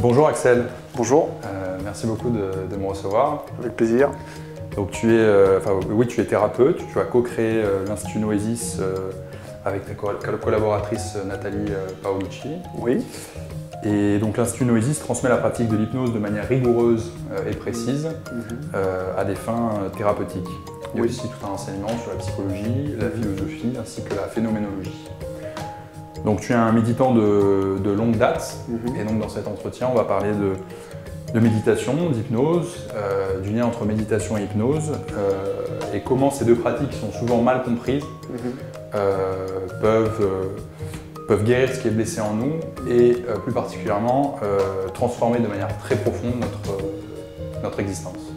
Bonjour Axel. Bonjour. Merci beaucoup de me recevoir. Avec plaisir. Donc tu es, tu es thérapeute, tu as co-créé l'Institut Noesis avec ta collaboratrice Nathalie Paolucci. Oui. Et donc l'Institut Noesis transmet la pratique de l'hypnose de manière rigoureuse et précise à des fins thérapeutiques. Il y a aussi tout un enseignement sur la psychologie, la philosophie ainsi que la phénoménologie. Donc tu es un méditant de longue date et donc dans cet entretien on va parler de méditation, d'hypnose, du lien entre méditation et hypnose et comment ces deux pratiques qui sont souvent mal comprises peuvent guérir ce qui est blessé en nous et plus particulièrement transformer de manière très profonde notre existence.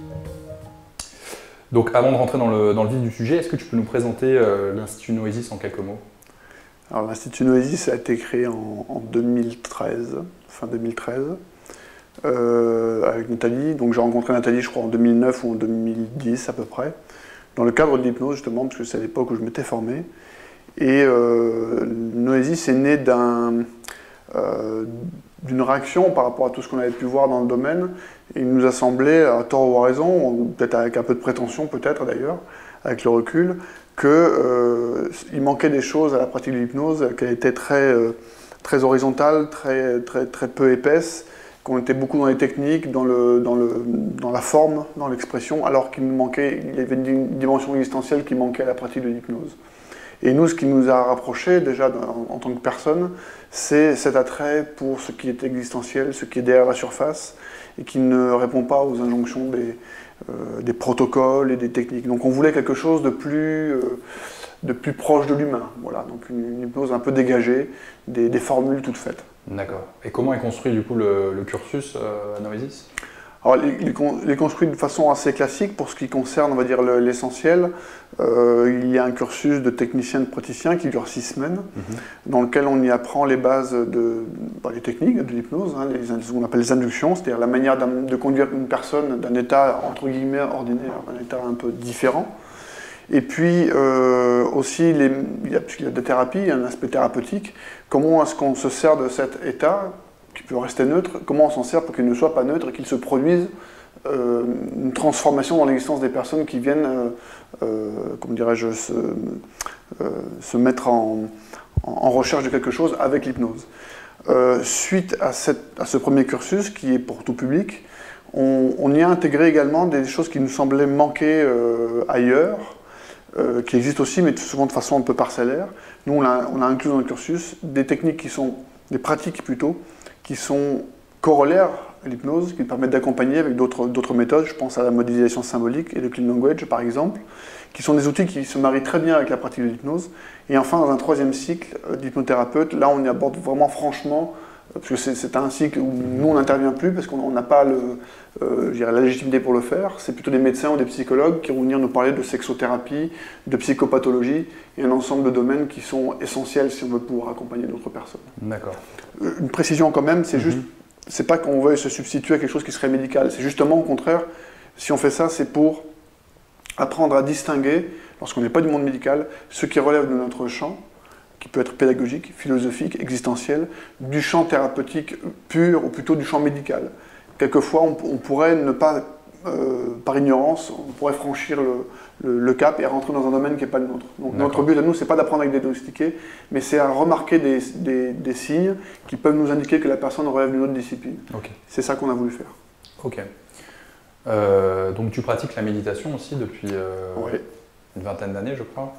Donc avant de rentrer dans le vif du sujet, est-ce que tu peux nous présenter l'Institut Noesis en quelques mots? Alors l'Institut Noesis a été créé en 2013, fin 2013, avec Nathalie. Donc j'ai rencontré Nathalie, je crois, en 2009 ou en 2010 à peu près, dans le cadre de l'hypnose justement, parce que c'est à l'époque où je m'étais formé. Et Noesis est né d'une réaction par rapport à tout ce qu'on avait pu voir dans le domaine. Et il nous a semblé, à tort ou à raison, peut-être avec un peu de prétention peut-être d'ailleurs, avec le recul, qu'il manquait des choses à la pratique de l'hypnose, qu'elle était très horizontale, très peu épaisse, qu'on était beaucoup dans les techniques, dans la forme, dans l'expression, alors qu'il y avait une dimension existentielle qui manquait à la pratique de l'hypnose. Et nous, ce qui nous a rapprochés déjà en tant que personne, c'est cet attrait pour ce qui est existentiel, ce qui est derrière la surface, et qui ne répond pas aux injonctions des protocoles et des techniques. Donc on voulait quelque chose de plus proche de l'humain. Voilà, donc une hypnose un peu dégagée, des formules toutes faites. D'accord. Et comment est construit du coup le cursus à Noesis? Alors, il est construit de façon assez classique pour ce qui concerne, on va dire, l'essentiel. Il y a un cursus de technicien de praticien qui dure 6 semaines, dans lequel on y apprend les bases des techniques de l'hypnose, ce qu'on appelle les inductions, c'est-à-dire la manière de conduire une personne d'un état, entre guillemets, ordinaire, à un état un peu différent. Et puis aussi, il y a des thérapies, il y a un aspect thérapeutique. Comment est-ce qu'on se sert de cet état qui peut rester neutre, comment on s'en sert pour qu'il ne soit pas neutre et qu'il se produise une transformation dans l'existence des personnes qui viennent, comment dirais-je, se mettre en recherche de quelque chose avec l'hypnose. Suite à ce premier cursus, qui est pour tout public, on y a intégré également des choses qui nous semblaient manquer ailleurs, qui existent aussi, mais souvent de façon un peu parcellaire. Nous, on a inclus dans le cursus des techniques qui sont, des pratiques plutôt, qui sont corollaires à l'hypnose, qui permettent d'accompagner avec d'autres méthodes. Je pense à la modélisation symbolique et le clean language, par exemple, qui sont des outils qui se marient très bien avec la pratique de l'hypnose. Et enfin, dans un troisième cycle d'hypnothérapeute, là, on y aborde vraiment franchement, parce que c'est un cycle où nous, on n'intervient plus, parce qu'on n'a pas la légitimité pour le faire. C'est plutôt des médecins ou des psychologues qui vont venir nous parler de sexothérapie, de psychopathologie, et un ensemble de domaines qui sont essentiels si on veut pouvoir accompagner d'autres personnes. D'accord. Une précision quand même, c'est juste, c'est pas qu'on veuille se substituer à quelque chose qui serait médical, c'est justement au contraire, si on fait ça, c'est pour apprendre à distinguer, lorsqu'on n'est pas du monde médical, ce qui relève de notre champ, qui peut être pédagogique, philosophique, existentiel, du champ thérapeutique pur, ou plutôt du champ médical. Quelquefois, on pourrait ne pas, par ignorance, on pourrait franchir le cap et rentrer dans un domaine qui n'est pas le nôtre. Donc notre but à nous, c'est pas d'apprendre à diagnostiquer, mais c'est à remarquer des signes qui peuvent nous indiquer que la personne relève d'une autre discipline. C'est ça qu'on a voulu faire. Ok. Donc tu pratiques la méditation aussi depuis une vingtaine d'années, je crois.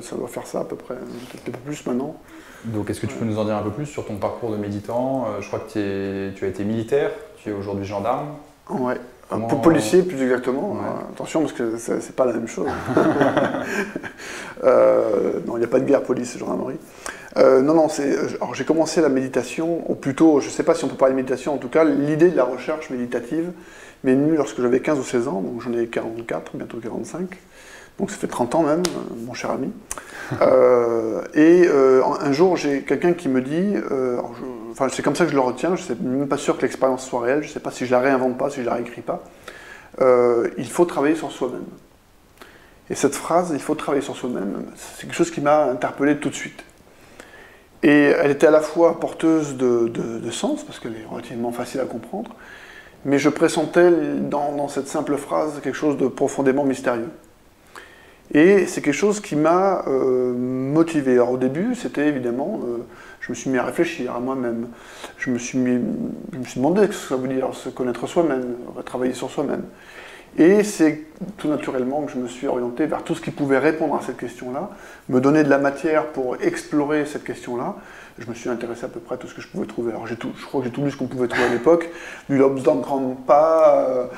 Ça doit faire ça à peu près, peut-être un peu plus maintenant. Donc est-ce que tu peux nous en dire un peu plus sur ton parcours de méditant? Je crois que tu as été militaire, tu es aujourd'hui gendarme. Ouais. Pour policier, plus exactement. Attention, parce que c'est pas la même chose. Non, il n'y a pas de guerre police et gendarmerie. Non, alors j'ai commencé la méditation, ou plutôt, je ne sais pas si on peut parler de méditation, en tout cas, l'idée de la recherche méditative m'est venue lorsque j'avais 15 ou 16 ans, donc j'en ai 44, bientôt 45. Donc ça fait 30 ans même, mon cher ami. Un jour, j'ai quelqu'un qui me dit, c'est comme ça que je le retiens, je ne suis même pas sûr que l'expérience soit réelle, je ne sais pas si je la réinvente pas, si je la réécris pas. Il faut travailler sur soi-même. Et cette phrase, il faut travailler sur soi-même, c'est quelque chose qui m'a interpellé tout de suite. Et elle était à la fois porteuse de sens, parce qu'elle est relativement facile à comprendre, mais je pressentais dans cette simple phrase quelque chose de profondément mystérieux. Et c'est quelque chose qui m'a motivé. Alors au début, c'était évidemment, je me suis mis à réfléchir à moi-même. Je me suis demandé ce que ça veut dire, se connaître soi-même, travailler sur soi-même. Et c'est tout naturellement que je me suis orienté vers tout ce qui pouvait répondre à cette question-là, me donner de la matière pour explorer cette question-là. Je me suis intéressé à peu près à tout ce que je pouvais trouver. Alors je crois que j'ai tout lu ce qu'on pouvait trouver à l'époque, du Lobsang Rampa,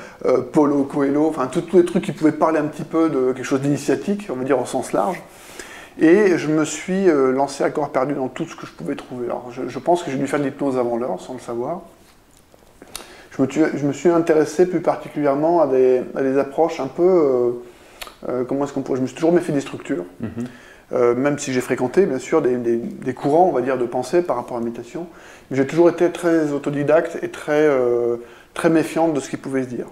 Paulo Coelho, enfin tous les trucs qui pouvaient parler un petit peu de quelque chose d'initiatique, on va dire au sens large. Et je me suis lancé à corps perdu dans tout ce que je pouvais trouver. Alors je pense que j'ai dû faire de l'hypnose avant l'heure, sans le savoir. Je me suis intéressé plus particulièrement à des approches un peu, comment est-ce qu'on pourrait... Je me suis toujours méfié des structures, même si j'ai fréquenté bien sûr des courants, on va dire, de pensée par rapport à la méditation, mais j'ai toujours été très autodidacte et très méfiante de ce qui pouvait se dire.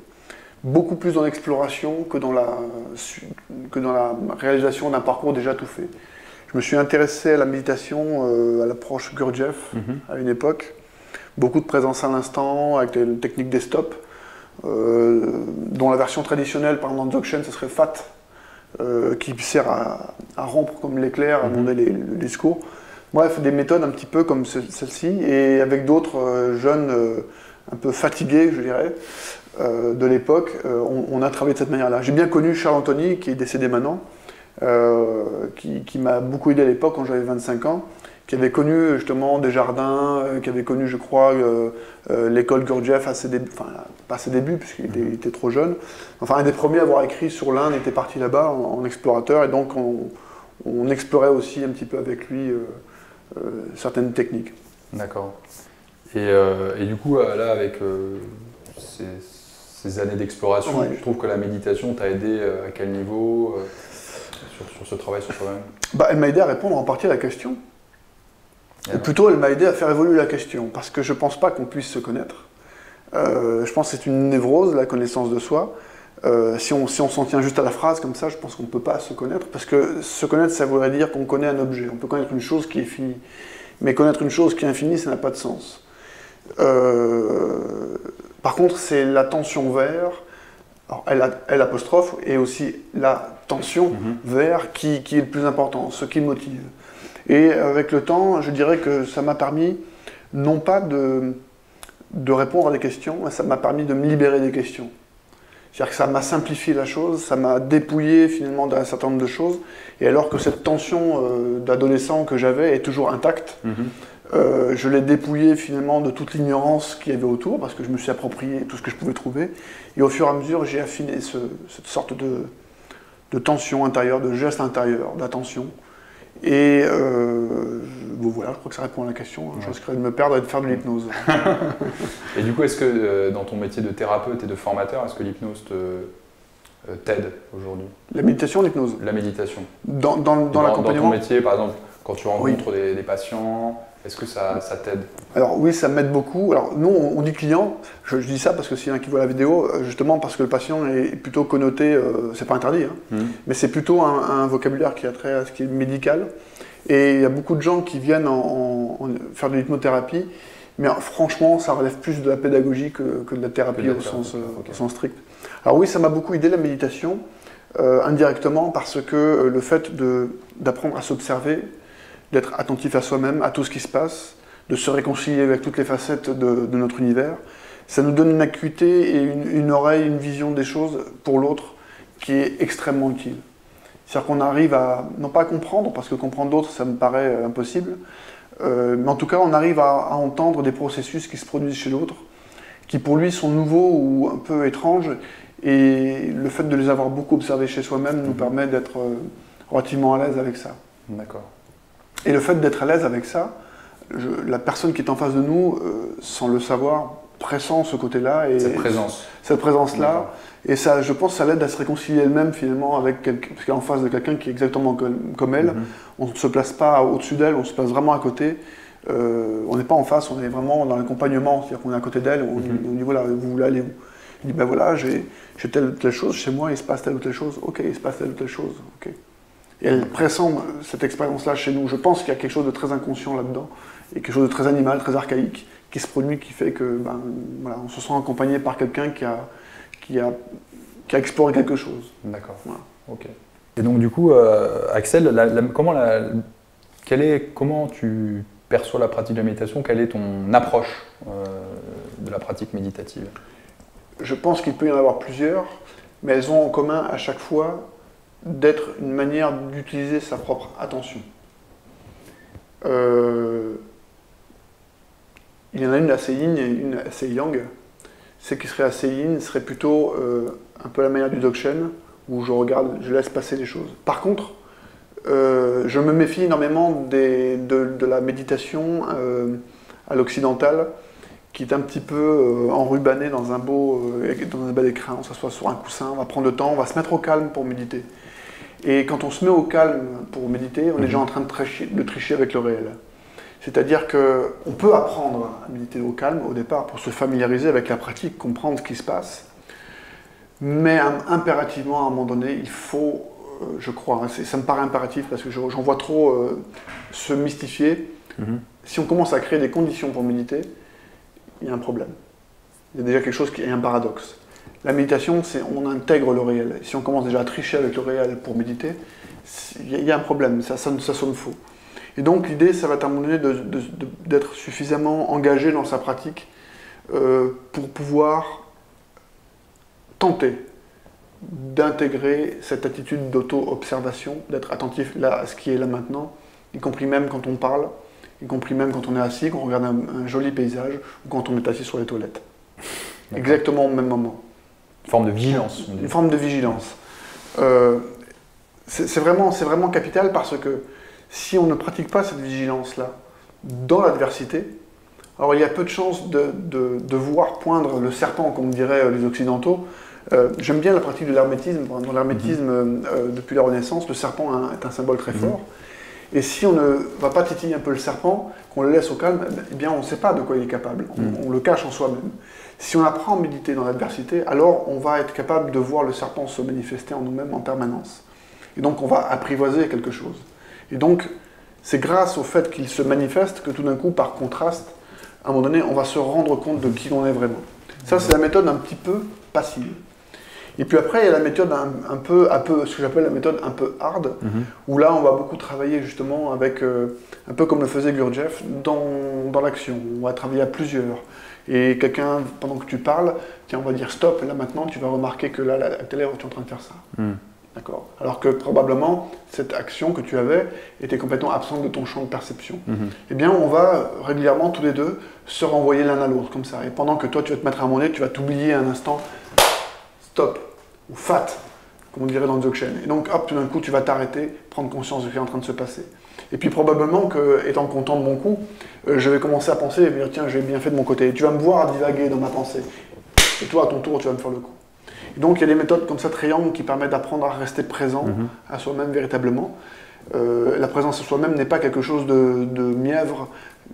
Beaucoup plus dans l'exploration que dans la réalisation d'un parcours déjà tout fait. Je me suis intéressé à la méditation, à l'approche Gurdjieff à une époque. Beaucoup de présence à l'instant, avec les techniques des stops, dont la version traditionnelle, par exemple dans Dzogchen, ce serait Fat, qui sert à rompre comme l'éclair, à monter le discours. Bref, des méthodes un petit peu comme celle-ci, et avec d'autres jeunes un peu fatigués, je dirais, de l'époque, on a travaillé de cette manière-là. J'ai bien connu Charles Anthony, qui est décédé maintenant, qui m'a beaucoup aidé à l'époque, quand j'avais 25 ans, qui avait connu justement Desjardins, qui avait connu, je crois, l'école Gurdjieff pas à ses débuts, puisqu'il était trop jeune. Enfin, un des premiers à avoir écrit sur l'Inde était parti là-bas en explorateur, et donc on explorait aussi un petit peu avec lui certaines techniques. D'accord. Et du coup, là, avec ces années d'exploration, tu trouves que la méditation t'a aidé à quel niveau sur ce travail sur toi-même? Elle m'a aidé à répondre en partie à la question. Et plutôt, elle m'a aidé à faire évoluer la question, parce que je ne pense pas qu'on puisse se connaître. Je pense que c'est une névrose, la connaissance de soi. Si on s'en tient juste à la phrase comme ça, je pense qu'on ne peut pas se connaître, parce que se connaître, ça voudrait dire qu'on connaît un objet. On peut connaître une chose qui est finie. Mais connaître une chose qui est infinie, ça n'a pas de sens. Par contre, c'est l'attention vers, L apostrophe, et aussi la tension vers qui est le plus important, ce qui motive. Et avec le temps, je dirais que ça m'a permis, non pas de répondre à des questions, mais ça m'a permis de me libérer des questions. C'est-à-dire que ça m'a simplifié la chose, ça m'a dépouillé finalement d'un certain nombre de choses, et alors que cette tension d'adolescent que j'avais est toujours intacte, je l'ai dépouillé finalement de toute l'ignorance qu'il y avait autour, parce que je me suis approprié tout ce que je pouvais trouver, et au fur et à mesure, j'ai affiné cette sorte de tension intérieure, de geste intérieur, d'attention. Et bon, voilà, je crois que ça répond à la question. Je risquerais de me perdre et de faire de l'hypnose. Et du coup, est-ce que dans ton métier de thérapeute et de formateur, est-ce que l'hypnose t'aide aujourd'hui? La méditation, l'hypnose? La méditation. Dans l'accompagnement? Dans ton métier, par exemple, quand tu rencontres des patients, est-ce que ça t'aide? Alors oui, ça m'aide beaucoup. Alors nous, on dit client, je dis ça parce que s'il y en a qui voit la vidéo, justement parce que le patient est plutôt connoté, c'est pas interdit, mais c'est plutôt un vocabulaire qui a trait à ce qui est médical. Et il y a beaucoup de gens qui viennent faire de l'hypnothérapie, mais franchement, ça relève plus de la pédagogie que de la thérapie au sens strict. Alors oui, ça m'a beaucoup aidé la méditation, indirectement, parce que le fait d'apprendre à s'observer, d'être attentif à soi-même, à tout ce qui se passe, de se réconcilier avec toutes les facettes de notre univers, ça nous donne une acuité et une oreille, une vision des choses pour l'autre qui est extrêmement utile. C'est-à-dire qu'on arrive à, non pas à comprendre, parce que comprendre d'autres, ça me paraît impossible, mais en tout cas, on arrive à entendre des processus qui se produisent chez l'autre, qui pour lui sont nouveaux ou un peu étranges, et le fait de les avoir beaucoup observés chez soi-même nous permet d'être relativement à l'aise avec ça. D'accord. Et le fait d'être à l'aise avec ça, la personne qui est en face de nous, sans le savoir, pressent ce côté-là. Cette présence-là. Et ça, je pense que ça l'aide à se réconcilier elle-même finalement avec quelqu'un, parce qu'en face de quelqu'un qui est exactement comme elle, on ne se place pas au-dessus d'elle, on se place vraiment à côté. On n'est pas en face, on est vraiment dans l'accompagnement, c'est-à-dire qu'on est à côté d'elle, on dit voilà, vous voulez aller où? Il dit ben voilà, j'ai telle ou telle chose chez moi, il se passe telle ou telle chose, ok, il se passe telle ou telle chose, ok. Et elle pressent cette expérience-là chez nous. Je pense qu'il y a quelque chose de très inconscient là-dedans, et quelque chose de très animal, très archaïque, qui se produit, qui fait que voilà, on se sent accompagné par quelqu'un qui a exploré quelque chose. D'accord. Voilà. Ok. Et donc du coup, Axel, comment tu perçois la pratique de la méditation? Quelle est ton approche de la pratique méditative? Je pense qu'il peut y en avoir plusieurs, mais elles ont en commun à chaque fois d'être une manière d'utiliser sa propre attention. Il y en a une assez yin et une assez yang. Celle qui serait assez yin serait plutôt un peu la manière du Dzogchen, où je regarde, je laisse passer les choses. Par contre, je me méfie énormément de la méditation à l'occidental, qui est un petit peu enrubannée dans un bel écrin. On s'assoit sur un coussin, on va prendre le temps, on va se mettre au calme pour méditer. Et quand on se met au calme pour méditer, on est déjà en train de tricher avec le réel. C'est-à-dire qu'on peut apprendre à méditer au calme au départ pour se familiariser avec la pratique, comprendre ce qui se passe. Mais impérativement, à un moment donné, il faut, je crois, ça me paraît impératif parce que j'en vois trop se mystifier. Si on commence à créer des conditions pour méditer, il y a un problème. Il y a déjà quelque chose qui est un paradoxe. La méditation, c'est on intègre le réel. Si on commence déjà à tricher avec le réel pour méditer, il y a un problème, ça sonne faux. Et donc l'idée, ça va être à un moment donné d'être suffisamment engagé dans sa pratique pour pouvoir tenter d'intégrer cette attitude d'auto-observation, d'être attentif là, à ce qui est là maintenant, y compris même quand on parle, y compris même quand on est assis, quand on regarde un joli paysage, ou quand on est assis sur les toilettes. Exactement au même moment. Une forme de vigilance. Une forme de vigilance. C'est vraiment capital parce que si on ne pratique pas cette vigilance-là dans l'adversité, alors il y a peu de chances de voir poindre le serpent, comme diraient les Occidentaux. J'aime bien la pratique de l'hermétisme. Dans l'hermétisme, depuis la Renaissance, le serpent est un symbole très fort. Et si on ne va pas titiller un peu le serpent, qu'on le laisse au calme, eh bien on ne sait pas de quoi il est capable. On le cache en soi-même. Si on apprend à méditer dans l'adversité, alors on va être capable de voir le serpent se manifester en nous-mêmes en permanence. Et donc on va apprivoiser quelque chose. Et donc c'est grâce au fait qu'il se manifeste que tout d'un coup, par contraste, à un moment donné, on va se rendre compte de qui l'on est vraiment. Ça, c'est la méthode un petit peu passive. Et puis après, il y a la méthode un peu ce que j'appelle la méthode un peu hard, où là, on va beaucoup travailler justement avec, un peu comme le faisait Gurdjieff, dans l'action. On va travailler à plusieurs. Et quelqu'un, pendant que tu parles, tiens, on va dire stop, et là maintenant, tu vas remarquer que là, à telle heure, tu es en train de faire ça. D'accord. Alors que probablement, cette action que tu avais était complètement absente de ton champ de perception. Eh bien, on va régulièrement, tous les deux, se renvoyer l'un à l'autre, comme ça. Et pendant que toi, tu vas te mettre à un moment donné, tu vas t'oublier un instant, stop, ou fat, comme on dirait dans le Dzogchen. Et donc, hop, tout d'un coup, tu vas t'arrêter, prendre conscience de ce qui est en train de se passer. Et puis probablement que, étant content de mon coup, je vais commencer à penser et me dire, tiens, j'ai bien fait de mon côté. Et tu vas me voir divaguer dans ma pensée. Et toi, à ton tour, tu vas me faire le coup. Et donc, il y a des méthodes comme ça, triangle, qui permettent d'apprendre à rester présent à soi-même véritablement. La présence à soi-même n'est pas quelque chose de mièvre,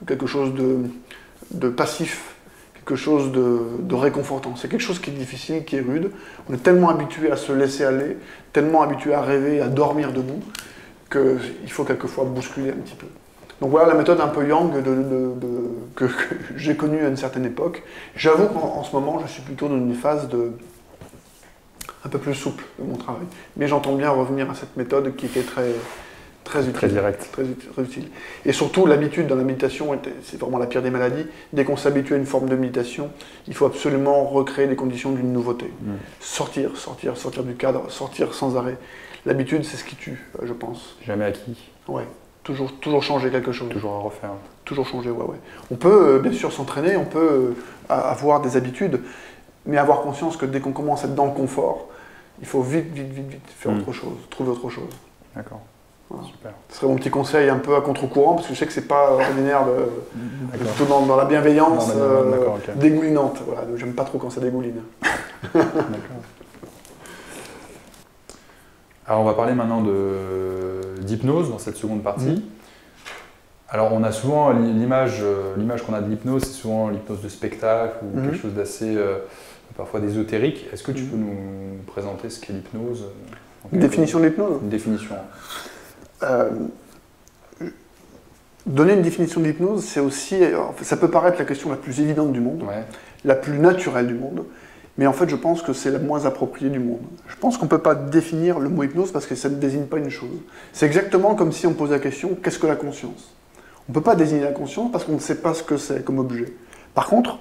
quelque chose de passif, quelque chose de réconfortant. C'est quelque chose qui est difficile, qui est rude. On est tellement habitué à se laisser aller, tellement habitué à rêver, à dormir debout, qu'il faut quelquefois bousculer un petit peu. Donc voilà la méthode un peu yang que j'ai connue à une certaine époque. J'avoue qu'en ce moment, je suis plutôt dans une phase un peu plus souple de mon travail. Mais j'entends bien revenir à cette méthode qui était très utile. Très directe. Très utile. Et surtout, l'habitude dans la méditation, c'est vraiment la pire des maladies. Dès qu'on s'habitue à une forme de méditation, il faut absolument recréer les conditions d'une nouveauté. Sortir du cadre, sortir sans arrêt. L'habitude, c'est ce qui tue, je pense. Jamais acquis. Ouais. Toujours changer quelque chose. Toujours à refaire. Toujours changer, ouais. On peut bien sûr s'entraîner, on peut avoir des habitudes, mais avoir conscience que dès qu'on commence à être dans le confort, il faut vite faire autre chose, trouver autre chose. D'accord. Voilà. Super. Ce serait mon petit conseil un peu à contre-courant, parce que je sais que c'est pas ordinaire, plutôt dans la bienveillance dégoulinante. Voilà, j'aime pas trop quand ça dégouline. D'accord. Alors on va parler maintenant d'hypnose dans cette seconde partie. Alors on a souvent l'image qu'on a de l'hypnose, c'est souvent l'hypnose de spectacle ou quelque chose d'assez parfois d'ésotérique. Est-ce que tu peux nous présenter ce qu'est l'hypnose ? Une définition de l'hypnose? Une définition. Donner une définition de l'hypnose, c'est aussi, ça peut paraître la question la plus évidente du monde, Ouais. la plus naturelle du monde, mais en fait je pense que c'est la moins appropriée du monde. Je pense qu'on ne peut pas définir le mot hypnose parce que ça ne désigne pas une chose. C'est exactement comme si on posait la question, qu'est-ce que la conscience? On ne peut pas désigner la conscience parce qu'on ne sait pas ce que c'est comme objet. Par contre,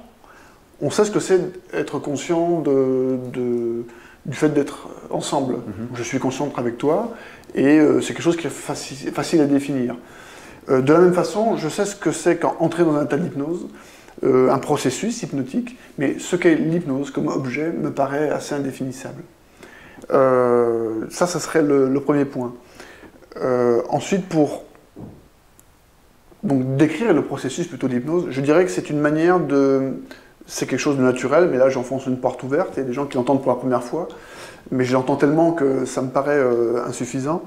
on sait ce que c'est d'être conscient du fait d'être ensemble. Je suis conscient d'être avec toi, et c'est quelque chose qui est facile à définir. De la même façon, je sais ce que c'est qu'entrer dans un état d'hypnose, un processus hypnotique, mais ce qu'est l'hypnose comme objet me paraît assez indéfinissable. Ça serait le premier point. Ensuite, pour donc, décrire le processus plutôt d'hypnose, je dirais que c'est une manière de... C'est quelque chose de naturel, mais là j'enfonce une porte ouverte, il y a des gens qui l'entendent pour la première fois, mais je l'entends tellement que ça me paraît insuffisant.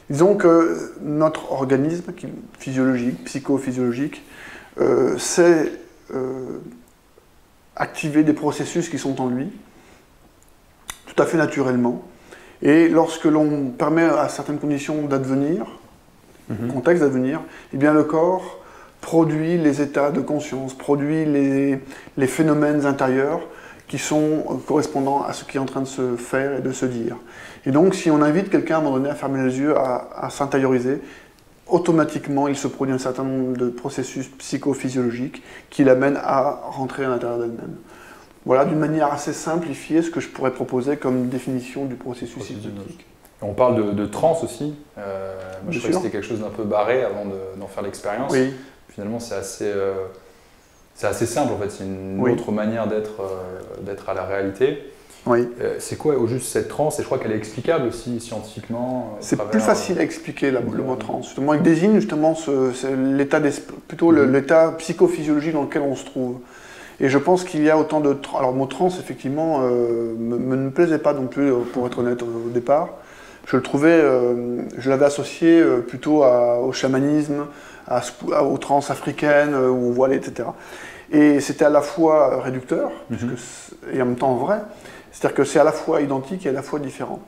Disons que notre organisme, physiologique, psychophysiologique, sait activer des processus qui sont en lui, tout à fait naturellement. Et lorsque l'on permet à certaines conditions d'advenir, contexte d'advenir, eh bien le corps produit les états de conscience, produit les phénomènes intérieurs qui sont correspondants à ce qui est en train de se faire et de se dire. Et donc, si on invite quelqu'un à un moment donné à fermer les yeux, à s'intérioriser, automatiquement, il se produit un certain nombre de processus psychophysiologiques qui l'amènent à rentrer à l'intérieur d'elle-même. Voilà, d'une manière assez simplifiée, ce que je pourrais proposer comme définition du processus hypnotique. On parle de transe aussi. Moi, je croyais que c'était quelque chose d'un peu barré avant d'en faire l'expérience. Oui. Finalement, c'est assez simple, en fait. C'est une autre manière d'être à la réalité. Oui. C'est quoi au juste cette transe? Et je crois qu'elle est explicable aussi scientifiquement. C'est plus facile à expliquer le mot transe. Justement, il désigne justement l'état plutôt l'état psychophysiologique dans lequel on se trouve. Et je pense qu'il y a autant de... Alors le mot transe, effectivement, me plaisait pas non plus, pour être honnête, au départ. Je le trouvais, je l'avais associé plutôt au chamanisme, aux trans africaines, où on voit etc. Et c'était à la fois réducteur, et en même temps vrai. C'est-à-dire que c'est à la fois identique et à la fois différent.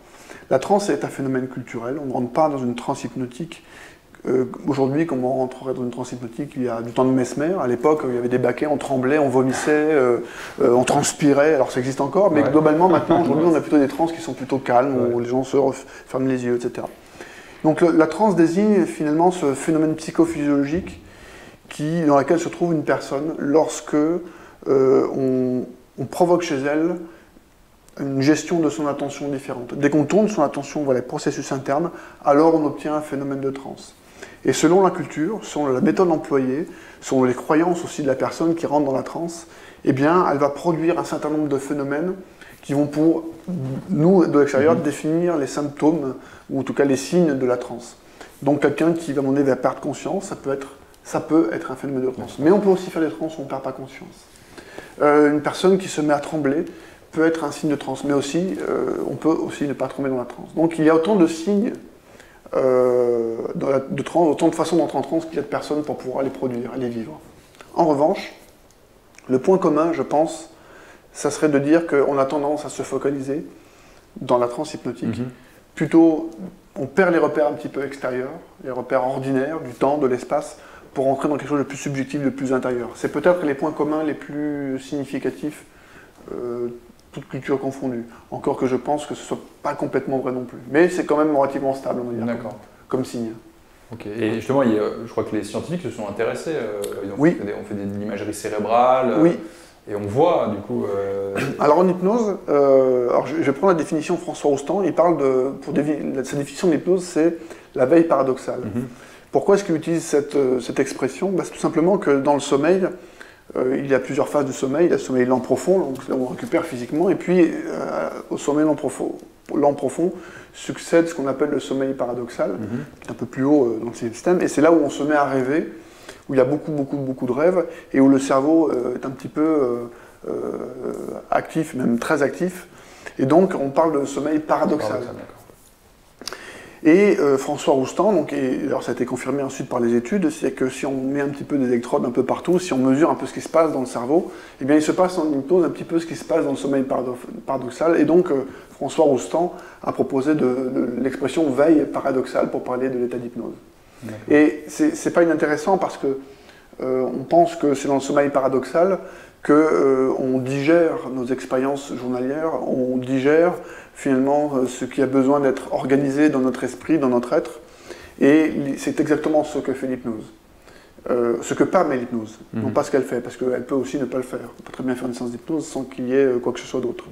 La transe est un phénomène culturel, on ne rentre pas dans une transe hypnotique. Aujourd'hui, comme on rentrerait dans une transe hypnotique, il y a du temps de Mesmer, à l'époque il y avait des baquets, on tremblait, on vomissait, on transpirait, alors ça existe encore, mais globalement maintenant, aujourd'hui on a plutôt des transes qui sont plutôt calmes, où les gens se ferment les yeux, etc. Donc la transe désigne finalement ce phénomène psychophysiologique dans lequel se trouve une personne lorsque on provoque chez elle une gestion de son attention différente. Dès qu'on tourne son attention vers les processus internes, alors on obtient un phénomène de transe. Et selon la culture, selon la méthode employée, selon les croyances aussi de la personne qui rentre dans la transe, eh bien, elle va produire un certain nombre de phénomènes qui vont pour nous, de l'extérieur, définir les symptômes, ou en tout cas les signes de la transe. Donc quelqu'un qui va demander vers perdre conscience, ça peut être un phénomène de transe. Mais on peut aussi faire des transes où on ne perd pas conscience. Une personne qui se met à trembler peut être un signe de transe, mais aussi, on peut aussi ne pas tomber dans la transe. Donc il y a autant de signes de transe, autant de façons d'entrer en transe qu'il y a de personnes pour pouvoir les produire, les vivre. En revanche, le point commun, je pense, ça serait de dire qu'on a tendance à se focaliser dans la transe hypnotique. Plutôt, on perd les repères un petit peu extérieurs, les repères ordinaires, du temps, de l'espace, pour entrer dans quelque chose de plus subjectif, de plus intérieur. C'est peut-être les points communs les plus significatifs, toute culture confondue. Encore que je pense que ce ne soit pas complètement vrai non plus. Mais c'est quand même relativement stable, on va dire, comme signe. Ok. Et justement, je crois que les scientifiques se sont intéressés. On fait de l'imagerie cérébrale. Et on voit, du coup... Alors en hypnose, je vais prendre la définition de François Rostand. Il parle sa définition de l'hypnose, c'est la veille paradoxale. Pourquoi est-ce qu'il utilise cette expression? C'est tout simplement que dans le sommeil, il y a plusieurs phases du sommeil. Il y a le sommeil lent profond, donc là où on récupère physiquement, et puis au sommeil lent profond succède ce qu'on appelle le sommeil paradoxal, qui est un peu plus haut dans le système, et c'est là où on se met à rêver, où il y a beaucoup de rêves, et où le cerveau est un petit peu actif, même très actif, et donc on parle de sommeil paradoxal. Et François Roustan, donc, alors ça a été confirmé ensuite par les études, c'est que si on met un petit peu des électrodes un peu partout, si on mesure un peu ce qui se passe dans le cerveau, eh bien il se passe en hypnose un petit peu ce qui se passe dans le sommeil paradoxal. Et donc François Roustan a proposé de l'expression veille paradoxale pour parler de l'état d'hypnose. Et c'est pas inintéressant parce que on pense que c'est dans le sommeil paradoxal qu'on digère nos expériences journalières, on digère finalement ce qui a besoin d'être organisé dans notre esprit, dans notre être, et c'est exactement ce que fait l'hypnose. Ce que permet l'hypnose, non pas ce qu'elle fait, parce qu'elle peut aussi ne pas le faire. On peut très bien faire une séance d'hypnose sans qu'il y ait quoi que ce soit d'autre.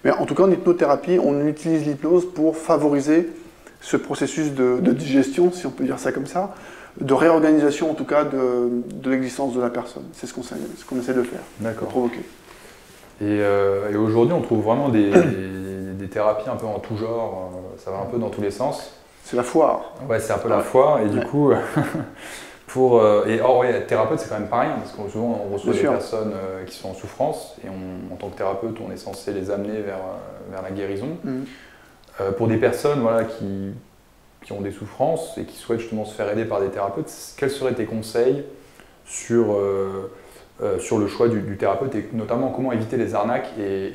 Mais en tout cas, en hypnothérapie, on utilise l'hypnose pour favoriser ce processus de digestion, si on peut dire ça comme ça, de réorganisation en tout cas de l'existence de la personne. C'est ce qu'on essaie de faire, de provoquer. Et aujourd'hui, on trouve vraiment des thérapies un peu en tout genre, ça va un peu dans tous les sens. C'est la foire. Ouais, c'est un peu la foire, et du coup, thérapeute, c'est quand même pas rien, parce que souvent on reçoit des personnes qui sont en souffrance, et en tant que thérapeute, on est censé les amener vers la guérison. Pour des personnes qui ont des souffrances et qui souhaitent justement se faire aider par des thérapeutes, quels seraient tes conseils sur le choix du thérapeute et notamment comment éviter les arnaques et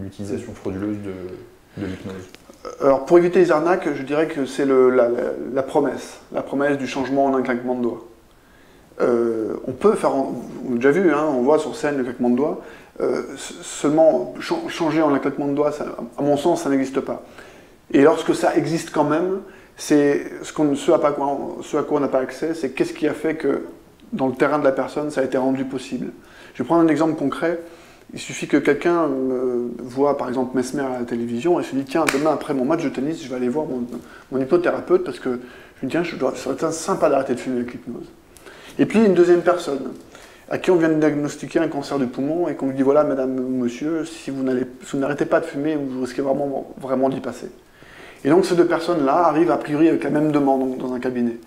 l'utilisation frauduleuse de l'hypnose? Alors pour éviter les arnaques, je dirais que c'est la promesse du changement en un claquement de doigts. On peut faire, on a déjà vu, hein, on voit sur scène le claquement de doigts, seulement changer en un claquement de doigts, ça, à mon sens, ça n'existe pas. Et lorsque ça existe quand même, c'est ce à quoi on n'a pas accès, c'est qu'est-ce qui a fait que dans le terrain de la personne, ça a été rendu possible. Je vais prendre un exemple concret. Il suffit que quelqu'un voit par exemple Mesmer à la télévision et se dit tiens, demain après mon match de tennis, je vais aller voir mon hypnothérapeute parce que je me dis tiens, ça va être sympa d'arrêter de fumer avec l'hypnose. Et puis une deuxième personne à qui on vient de diagnostiquer un cancer du poumon et qu'on lui dit voilà madame ou monsieur, si vous n'arrêtez pas de fumer, vous risquez vraiment d'y passer. Et donc ces deux personnes-là arrivent a priori avec la même demande dans un cabinet.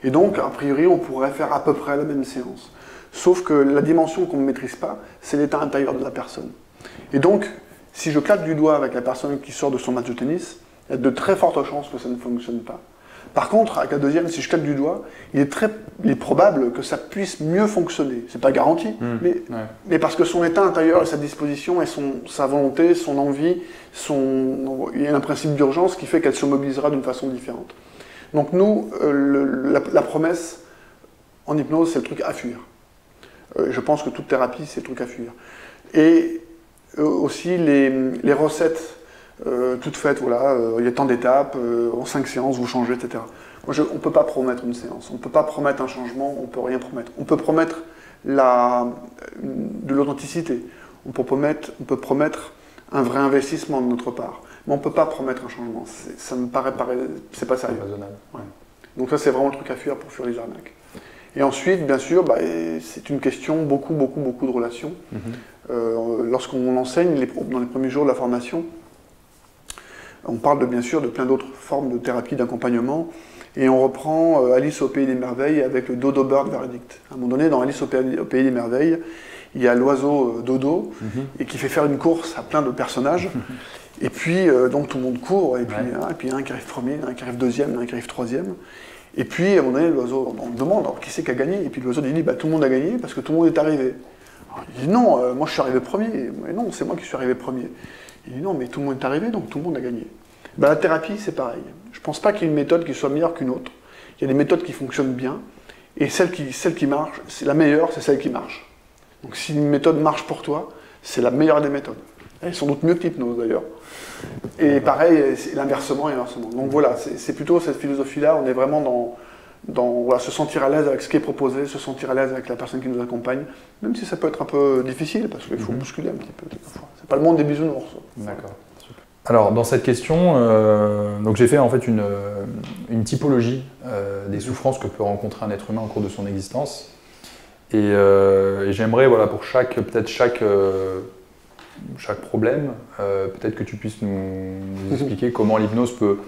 Et donc a priori on pourrait faire à peu près la même séance. Sauf que la dimension qu'on ne maîtrise pas, c'est l'état intérieur de la personne. Et donc, si je claque du doigt avec la personne qui sort de son match de tennis, il y a de très fortes chances que ça ne fonctionne pas. Par contre, avec la deuxième, si je claque du doigt, il est probable que ça puisse mieux fonctionner. C'est pas garanti, mais parce que son état intérieur et sa disposition et sa volonté, son envie, il y a un principe d'urgence qui fait qu'elle se mobilisera d'une façon différente. Donc nous, la promesse en hypnose, c'est le truc à fuir. Je pense que toute thérapie, c'est le truc à fuir. Et aussi les recettes toutes faites, voilà, il y a tant d'étapes, en 5 séances, vous changez, etc. On ne peut pas promettre une séance, on ne peut pas promettre un changement, on ne peut rien promettre. On peut promettre de l'authenticité, on peut promettre un vrai investissement de notre part, mais on ne peut pas promettre un changement. Ça me paraît c'est pas sérieux. Ouais. Donc ça, c'est vraiment le truc à fuir pour fuir les arnaques. Et ensuite, bien sûr, c'est une question beaucoup de relations. Lorsqu'on enseigne dans les premiers jours de la formation, on parle bien sûr de plein d'autres formes de thérapie, d'accompagnement, et on reprend Alice au Pays des Merveilles avec le Dodo Bird Verdict. À un moment donné, dans Alice au Pays des Merveilles, il y a l'oiseau Dodo, et qui fait faire une course à plein de personnages, et puis donc tout le monde court, et puis il y a un qui arrive premier, un qui arrive deuxième, un qui arrive troisième. Et puis, à un moment donné, l'oiseau, on demande alors, qui c'est qui a gagné. Et puis l'oiseau dit tout le monde a gagné parce que tout le monde est arrivé. Alors, il dit non, moi je suis arrivé premier. Mais non, c'est moi qui suis arrivé premier. Il dit non, mais tout le monde est arrivé, donc tout le monde a gagné. La thérapie, c'est pareil. Je ne pense pas qu'il y ait une méthode qui soit meilleure qu'une autre. Il y a des méthodes qui fonctionnent bien. Et celle qui marche, c'est la meilleure, c'est celle qui marche. Donc si une méthode marche pour toi, c'est la meilleure des méthodes. Elle est sans doute mieux que l'hypnose d'ailleurs. Et pareil, c'est l'inversement et l'inversement. Donc voilà, c'est plutôt cette philosophie-là, on est vraiment dans se sentir à l'aise avec ce qui est proposé, se sentir à l'aise avec la personne qui nous accompagne, même si ça peut être un peu difficile, parce qu'il faut bousculer un petit peu parfois. C'est pas le monde des bisounours. D'accord. Alors dans cette question, donc j'ai fait en fait une typologie des souffrances que peut rencontrer un être humain au cours de son existence. Et j'aimerais, voilà, pour chaque problème, peut-être que tu puisses nous expliquer comment l'hypnose peut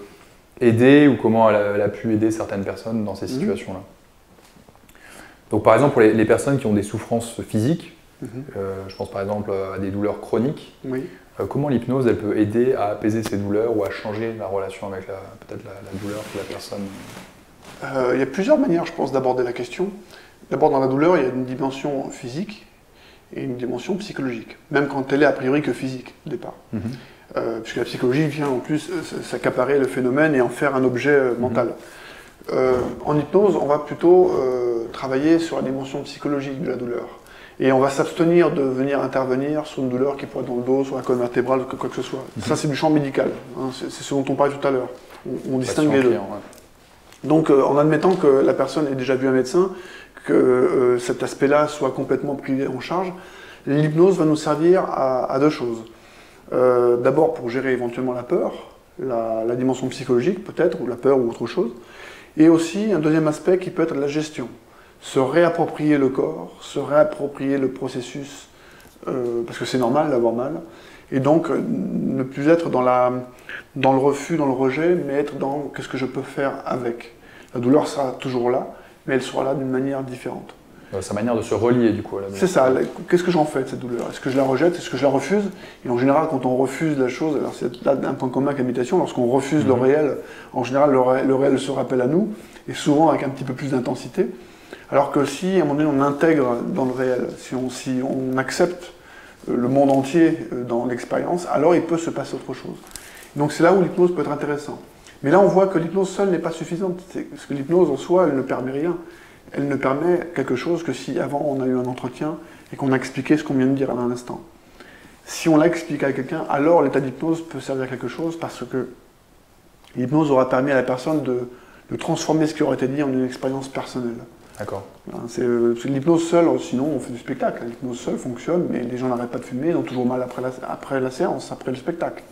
aider ou comment elle a pu aider certaines personnes dans ces situations-là. Donc par exemple, pour les personnes qui ont des souffrances physiques, je pense par exemple à des douleurs chroniques, Comment l'hypnose, elle peut aider à apaiser ses douleurs ou à changer la relation avec peut-être la douleur que la personne... Il y a plusieurs manières, je pense, d'aborder la question. D'abord, dans la douleur, il y a une dimension physique et une dimension psychologique, même quand elle est a priori que physique, au départ. Puisque la psychologie vient en plus s'accaparer le phénomène et en faire un objet mental. En hypnose, on va plutôt travailler sur la dimension psychologique de la douleur. Et on va s'abstenir de venir intervenir sur une douleur qui pourrait être dans le dos, sur la colonne vertébrale, quoi que ce soit. Ça, c'est du champ médical. Hein, c'est ce dont on parlait tout à l'heure. On distingue les deux. Ouais. Donc, en admettant que la personne ait déjà vu un médecin, que cet aspect-là soit complètement pris en charge, l'hypnose va nous servir à deux choses. D'abord, pour gérer éventuellement la peur, la dimension psychologique peut-être, ou la peur ou autre chose. Et aussi, un deuxième aspect qui peut être la gestion. Se réapproprier le corps, se réapproprier le processus, parce que c'est normal d'avoir mal, et donc ne plus être dans le refus, dans le rejet, mais être dans qu'est-ce que je peux faire avec. La douleur sera toujours là, mais elle sera là d'une manière différente. Sa manière de se relier du coup à la douleur. C'est ça, qu'est-ce que j'en fais de cette douleur? Est-ce que je la rejette? Est-ce que je la refuse? Et en général, quand on refuse la chose, alors c'est là un point commun avec la méditation, lorsqu'on refuse le réel, en général le réel se rappelle à nous, et souvent avec un petit peu plus d'intensité. Alors que si, à un moment donné, on intègre dans le réel, si on accepte le monde entier dans l'expérience, alors il peut se passer autre chose. Donc c'est là où l'hypnose peut être intéressante. Mais là, on voit que l'hypnose seule n'est pas suffisante, parce que l'hypnose en soi, elle ne permet rien. Elle ne permet quelque chose que si avant on a eu un entretien et qu'on a expliqué ce qu'on vient de dire à l'instant. Si on l'a expliqué à quelqu'un, alors l'état d'hypnose peut servir à quelque chose parce que l'hypnose aura permis à la personne de transformer ce qui aurait été dit en une expérience personnelle. D'accord. L'hypnose seule, sinon on fait du spectacle. L'hypnose seule fonctionne, mais les gens n'arrêtent pas de fumer, ils ont toujours mal après la séance, après le spectacle.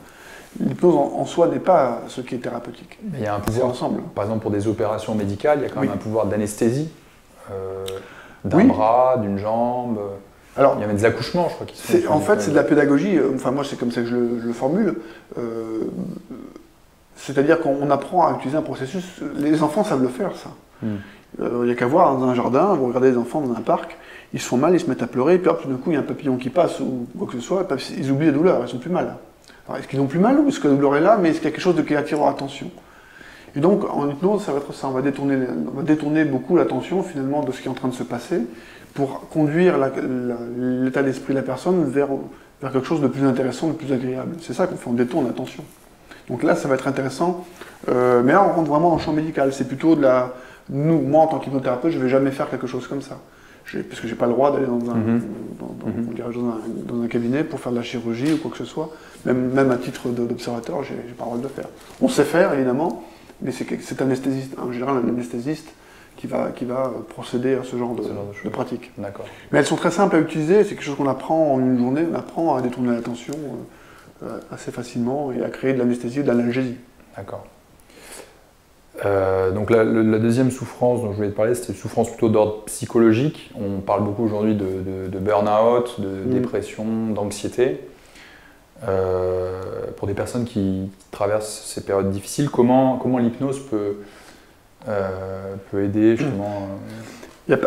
L'hypnose en soi n'est pas ce qui est thérapeutique. Mais il y a un pouvoir, ensemble. Par exemple pour des opérations médicales, il y a quand même un pouvoir d'anesthésie d'un bras, d'une jambe. Alors, il y a même des accouchements, je crois, qui sont... En fait, c'est de la pédagogie. Enfin, moi, c'est comme ça que je le formule. C'est-à-dire qu'on apprend à utiliser un processus. Les enfants savent le faire, ça. Il n'y a qu'à voir dans un jardin, vous regardez les enfants dans un parc, ils se font mal, ils se mettent à pleurer, et puis hop, tout d'un coup, il y a un papillon qui passe, ou quoi que ce soit, ils oublient la douleur, ils ont plus mal. Alors, est-ce qu'ils ont plus mal, ou est-ce que la douleur est là, mais est-ce qu'il y a quelque chose qui attire leur attention? Et donc, en hypnose, ça va être ça, on va détourner beaucoup l'attention, finalement, de ce qui est en train de se passer, pour conduire l'état d'esprit de la personne vers quelque chose de plus intéressant, de plus agréable. C'est ça qu'on fait, on détourne l'attention. Donc là, ça va être intéressant, mais là, on rentre vraiment dans le champ médical, c'est plutôt de la... Moi, en tant qu'hypnothérapeute, je ne vais jamais faire quelque chose comme ça. Parce que je n'ai pas le droit d'aller dans un cabinet pour faire de la chirurgie ou quoi que ce soit. Même à titre d'observateur, je n'ai pas le droit de le faire. On sait faire, évidemment, mais c'est anesthésiste, en général un anesthésiste qui va procéder à ce genre de pratique. D'accord. Mais elles sont très simples à utiliser, c'est quelque chose qu'on apprend en une journée, on apprend à détourner l'attention assez facilement et à créer de l'anesthésie ou de l'analgésie. D'accord. Donc la deuxième souffrance dont je voulais te parler, c'était une souffrance plutôt d'ordre psychologique. On parle beaucoup aujourd'hui de burn-out, de dépression, d'anxiété. Pour des personnes qui traversent ces périodes difficiles, comment l'hypnose peut aider justement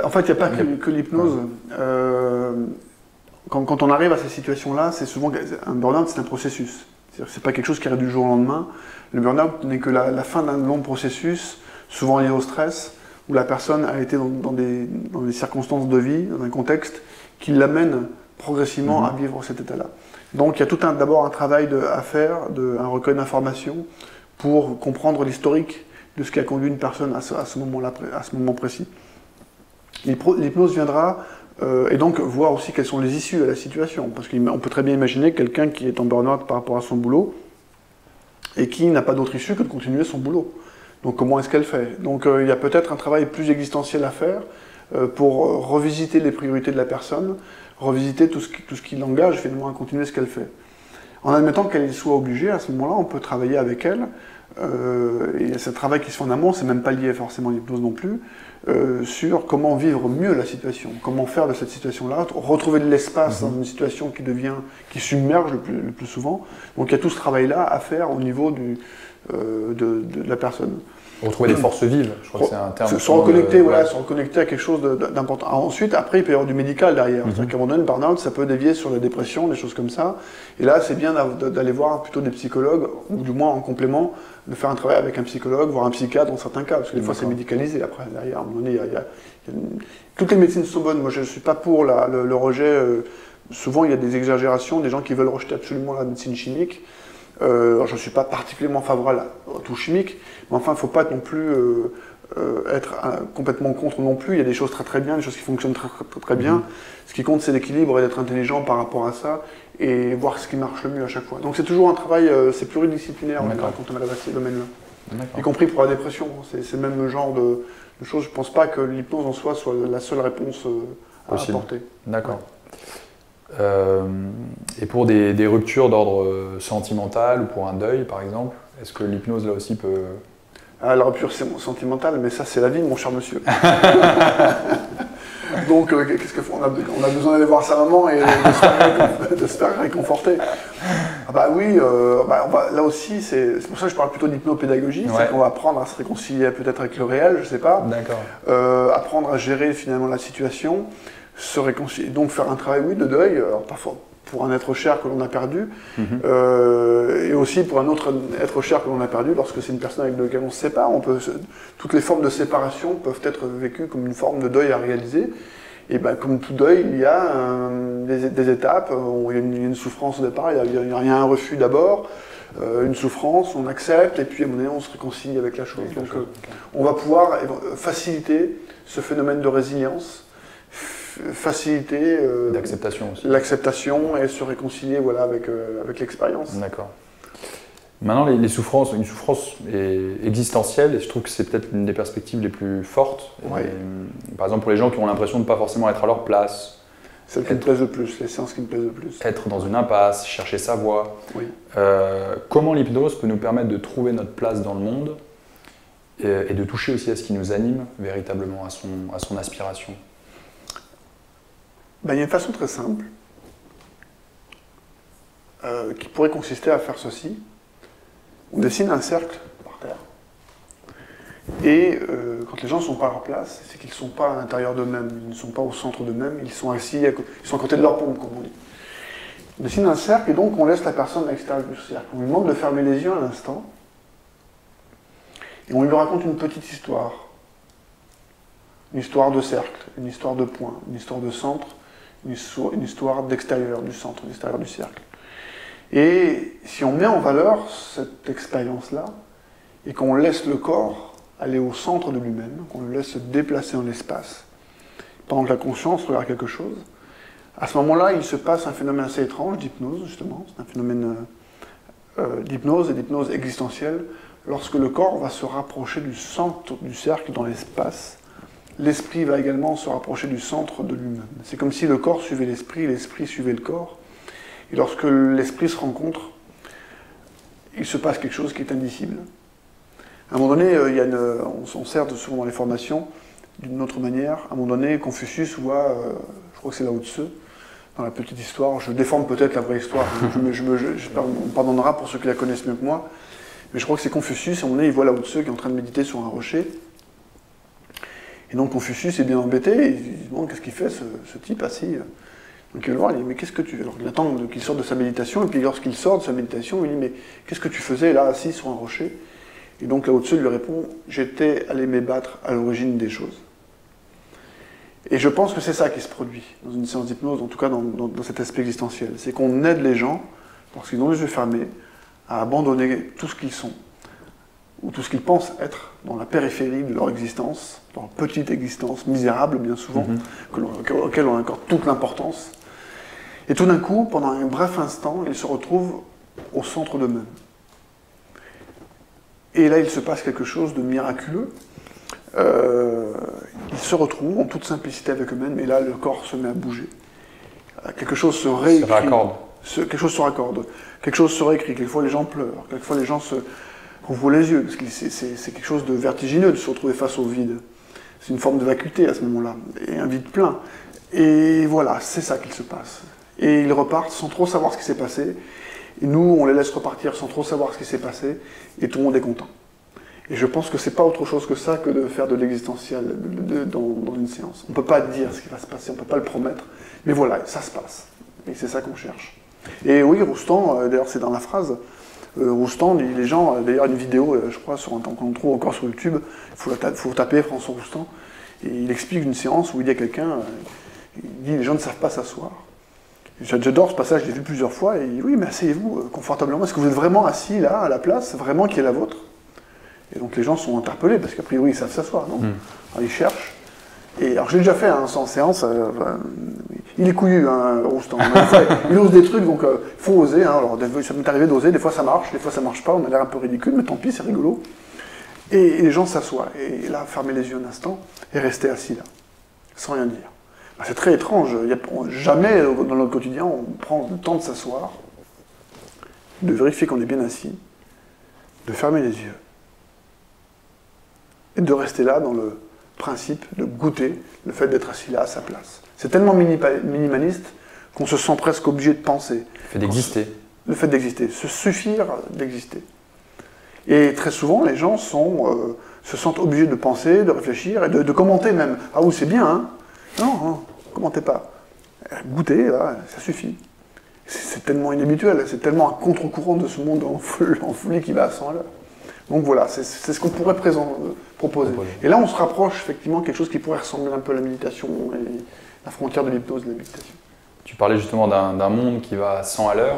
En fait, il n'y a pas que l'hypnose. Quand on arrive à ces situations-là, c'est souvent un burn-out, c'est un processus. C'est pas quelque chose qui arrive du jour au lendemain. Le burn-out n'est que la fin d'un long processus, souvent lié au stress, où la personne a été dans des circonstances de vie, dans un contexte qui l'amène progressivement à vivre cet état-là. Donc il y a d'abord un travail à faire, un recueil d'informations pour comprendre l'historique de ce qui a conduit une personne à ce moment précis. L'hypnose viendra et donc voir aussi quelles sont les issues à la situation. Parce qu'on peut très bien imaginer quelqu'un qui est en burn-out par rapport à son boulot et qui n'a pas d'autre issue que de continuer son boulot. Donc comment est-ce qu'elle fait? Donc il y a peut-être un travail plus existentiel à faire pour revisiter les priorités de la personne, revisiter tout ce qui l'engage finalement à continuer ce qu'elle fait. En admettant qu'elle soit obligée, à ce moment-là, on peut travailler avec elle et c'est un travail qui se fait en amont, c'est même pas lié forcément à l'hypnose non plus, sur comment vivre mieux la situation, comment faire de cette situation-là, retrouver de l'espace dans une situation qui submerge le plus souvent. Donc il y a tout ce travail-là à faire au niveau de la personne. Retrouver des forces vives, je crois que c'est un terme. Se reconnecter, voilà, se reconnecter à quelque chose d'important. Ensuite, après, il peut y avoir du médical derrière. C'est-à-dire qu'à un moment donné, le burn-out, ça peut dévier sur la dépression, des choses comme ça. Et là, c'est bien d'aller voir plutôt des psychologues, ou du moins en complément, de faire un travail avec un psychologue, voire un psychiatre dans certains cas, parce que des fois, c'est médicalisé. Après, derrière, à un moment donné, toutes les médecines sont bonnes. Moi, je ne suis pas pour le rejet. Souvent, il y a des exagérations, des gens qui veulent rejeter absolument la médecine chimique. Alors je ne suis pas particulièrement favorable à tout chimique, mais enfin, il ne faut pas non plus être complètement contre non plus. Il y a des choses très bien, des choses qui fonctionnent très bien. Ce qui compte, c'est l'équilibre et d'être intelligent par rapport à ça et voir ce qui marche le mieux à chaque fois. Donc c'est toujours un travail, c'est pluridisciplinaire quand on est à ces domaines-là. Y compris pour la dépression. C'est même le genre de choses. Je ne pense pas que l'hypnose en soi soit la seule réponse à apporter. D'accord. Et pour des ruptures d'ordre sentimental ou pour un deuil par exemple, est-ce que l'hypnose là aussi peut... La rupture sentimentale, mais ça c'est la vie mon cher monsieur. Donc qu'est-ce que on a besoin d'aller voir sa maman et de se faire réconforter. Ah bah oui, là aussi c'est pour ça que je parle plutôt d'hypnopédagogie, c'est qu'on va apprendre à se réconcilier peut-être avec le réel, je sais pas. D'accord. Apprendre à gérer finalement la situation. Se réconcilier, donc faire un travail de deuil, alors parfois pour un être cher que l'on a perdu, et aussi pour un autre être cher que l'on a perdu lorsque c'est une personne avec laquelle on se sépare. Toutes les formes de séparation peuvent être vécues comme une forme de deuil à réaliser. Et ben, comme tout deuil, il y a des étapes, il y a une souffrance au départ, il y a un refus d'abord, une souffrance, on accepte, et puis à un moment donné on se réconcilie avec la chose. Donc on va pouvoir faciliter ce phénomène de résilience, faciliter l'acceptation et se réconcilier avec l'expérience. D'accord. Maintenant, une souffrance existentielle, et je trouve que c'est peut-être une des perspectives les plus fortes. Par exemple, pour les gens qui ont l'impression de ne pas forcément être à leur place. Celle qui me plaise le plus, les séances qui me plaisent le plus. Être dans une impasse, chercher sa voie. Oui. Comment l'hypnose peut nous permettre de trouver notre place dans le monde et de toucher aussi à ce qui nous anime véritablement, à son aspiration? Il y a une façon très simple qui pourrait consister à faire ceci. On dessine un cercle par terre et quand les gens ne sont pas à leur place, c'est qu'ils ne sont pas à l'intérieur d'eux-mêmes, ils ne sont pas au centre d'eux-mêmes, ils sont assis, ils sont à côté de leur pompe, comme on dit. On dessine un cercle et donc on laisse la personne à l'extérieur du cercle. On lui demande de fermer les yeux un instant et on lui raconte une petite histoire. Une histoire de cercle, une histoire de point, une histoire de centre, une histoire d'extérieur du centre, d'extérieur du cercle. Et si on met en valeur cette expérience-là, et qu'on laisse le corps aller au centre de lui-même, qu'on le laisse se déplacer dans l'espace, pendant que la conscience regarde quelque chose, à ce moment-là, il se passe un phénomène assez étrange d'hypnose, justement. C'est un phénomène d'hypnose et d'hypnose existentielle, lorsque le corps va se rapprocher du centre du cercle dans l'espace. L'esprit va également se rapprocher du centre de lui-même. C'est comme si le corps suivait l'esprit suivait le corps. Et lorsque l'esprit se rencontre, il se passe quelque chose qui est indicible. À un moment donné, on sert souvent dans les formations d'une autre manière. À un moment donné, Confucius voit, je crois que c'est Lao Tzu, dans la petite histoire, je déforme peut-être la vraie histoire, on me pardonnera pour ceux qui la connaissent mieux que moi, mais je crois que c'est Confucius, à un moment donné, il voit Lao Tzu qui est en train de méditer sur un rocher. Et donc Confucius est bien embêté, et il se demande qu'est-ce qu'il fait ce type assis. Donc il va le voir, il dit mais qu'est-ce que tu... Alors il attend qu'il sorte de sa méditation, et puis lorsqu'il sort de sa méditation, il dit mais qu'est-ce que tu faisais là assis sur un rocher? Et donc Lao Tzu lui répond, j'étais allé m'ébattre à l'origine des choses. Et je pense que c'est ça qui se produit dans une séance d'hypnose, en tout cas dans cet aspect existentiel. C'est qu'on aide les gens, lorsqu'ils ont les yeux fermés, à abandonner tout ce qu'ils sont, ou tout ce qu'ils pensent être dans la périphérie de leur existence, dans leur petite existence, misérable bien souvent, auquel on accorde toute l'importance. Et tout d'un coup, pendant un bref instant, ils se retrouvent au centre d'eux-mêmes. Et là, il se passe quelque chose de miraculeux. Ils se retrouvent en toute simplicité avec eux-mêmes, et là, le corps se met à bouger. Quelque chose se réécrit. Se raccorde. Quelque chose se raccorde. Quelque chose se réécrit. Quelquefois, les gens pleurent. Quelquefois, les gens Ouvre les yeux, parce que c'est quelque chose de vertigineux de se retrouver face au vide. C'est une forme de vacuité à ce moment-là, et un vide plein. Et voilà, c'est ça qu'il se passe. Et ils repartent sans trop savoir ce qui s'est passé. Et nous, on les laisse repartir sans trop savoir ce qui s'est passé, et tout le monde est content. Et je pense que c'est pas autre chose que ça que de faire de l'existentiel dans une séance. On ne peut pas dire ce qui va se passer, on ne peut pas le promettre, mais voilà, ça se passe. Et c'est ça qu'on cherche. Et oui, Roustan, d'ailleurs c'est dans la phrase, Roustan, les gens, d'ailleurs une vidéo, je crois, qu'on trouve encore sur YouTube, il faut taper François Roustan, et il explique une séance où il dit à quelqu'un, il dit les gens ne savent pas s'asseoir. J'adore ce passage, je l'ai vu plusieurs fois, et il dit oui, mais asseyez-vous confortablement, est-ce que vous êtes vraiment assis là, à la place, vraiment qui est la vôtre? Et donc les gens sont interpellés, parce qu'a priori ils savent s'asseoir, non? Alors ils cherchent, et alors je l'ai déjà fait en séance, il est couillu, hein, Roustan. Il ose des trucs, donc il faut oser. Hein. Alors, ça m'est arrivé d'oser, des fois ça marche pas, on a l'air un peu ridicule, mais tant pis, c'est rigolo. Et les gens s'assoient, et là, fermer les yeux un instant, et rester assis là, sans rien dire. Ben, c'est très étrange, jamais dans notre quotidien on prend le temps de s'asseoir, de vérifier qu'on est bien assis, de fermer les yeux, et de rester là dans le principe de goûter le fait d'être assis là à sa place. C'est tellement minimaliste qu'on se sent presque obligé de penser. Le fait d'exister. Le fait d'exister, se suffire d'exister. Et très souvent, les gens se sentent obligés de penser, de réfléchir et de commenter même. Ah oui, c'est bien, hein? Non, commentez pas. Goûtez, là, ça suffit. C'est tellement inhabituel, c'est tellement un contre-courant de ce monde en folie qui va à 100 à l'heure. Donc voilà, c'est ce qu'on pourrait proposer. Et là, on se rapproche effectivement de quelque chose qui pourrait ressembler un peu à la méditation et la frontière de l'hypnose et de la méditation. Tu parlais justement d'un monde qui va à 100 à l'heure.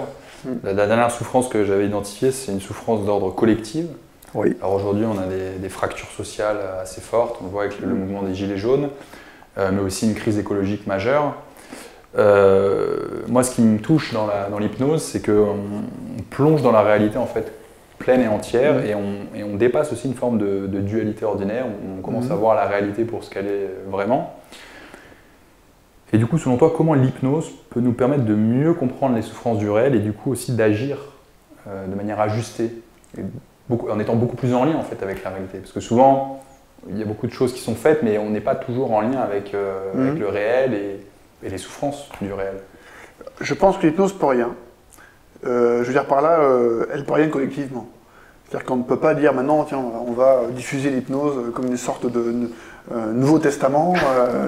La dernière souffrance que j'avais identifiée, c'est une souffrance d'ordre collectif. Oui. Alors aujourd'hui, on a des fractures sociales assez fortes, on le voit avec le mouvement des Gilets jaunes, mais aussi une crise écologique majeure. Moi, ce qui me touche dans l'hypnose, c'est qu'on plonge dans la réalité en fait pleine et entière, et on dépasse aussi une forme de dualité ordinaire, on commence à voir la réalité pour ce qu'elle est vraiment. Et du coup, selon toi, comment l'hypnose peut nous permettre de mieux comprendre les souffrances du réel et du coup aussi d'agir de manière ajustée, en étant beaucoup plus en lien en fait avec la réalité? Parce que souvent, il y a beaucoup de choses qui sont faites, mais on n'est pas toujours en lien avec le réel et les souffrances du réel. Je pense que l'hypnose peut rien. Je veux dire par là, elle peut rien collectivement. C'est-à-dire qu'on ne peut pas dire maintenant, tiens, on va diffuser l'hypnose comme une sorte de Nouveau Testament,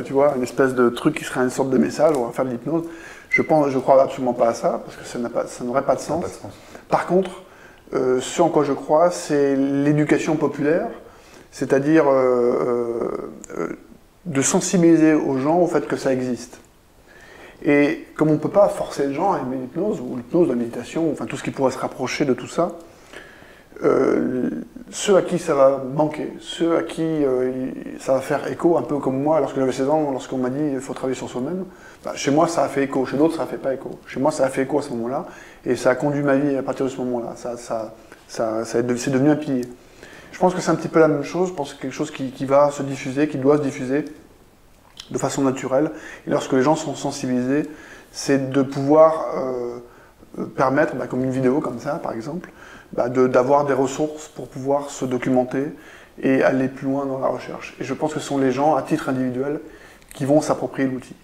tu vois, une espèce de truc qui serait une sorte de message, on va faire de l'hypnose. Je crois absolument pas à ça, parce que ça n'aurait pas de sens. Par contre, ce en quoi je crois, c'est l'éducation populaire, c'est-à-dire de sensibiliser aux gens au fait que ça existe. Et comme on ne peut pas forcer les gens à aimer l'hypnose, ou l'hypnose, la méditation, enfin tout ce qui pourrait se rapprocher de tout ça, ceux à qui ça va manquer, ceux à qui ça va faire écho, un peu comme moi, lorsque j'avais 16 ans, lorsqu'on m'a dit il faut travailler sur soi-même, bah, chez moi ça a fait écho, chez d'autres ça ne fait pas écho. Chez moi ça a fait écho à ce moment-là, et ça a conduit ma vie à partir de ce moment-là. C'est devenu un pilier. Je pense que c'est un petit peu la même chose, je pense que c'est quelque chose qui va se diffuser, qui doit se diffuser de façon naturelle, et lorsque les gens sont sensibilisés, c'est de pouvoir permettre, comme une vidéo comme ça par exemple, d'avoir des ressources pour pouvoir se documenter et aller plus loin dans la recherche. Et je pense que ce sont les gens, à titre individuel, qui vont s'approprier l'outil.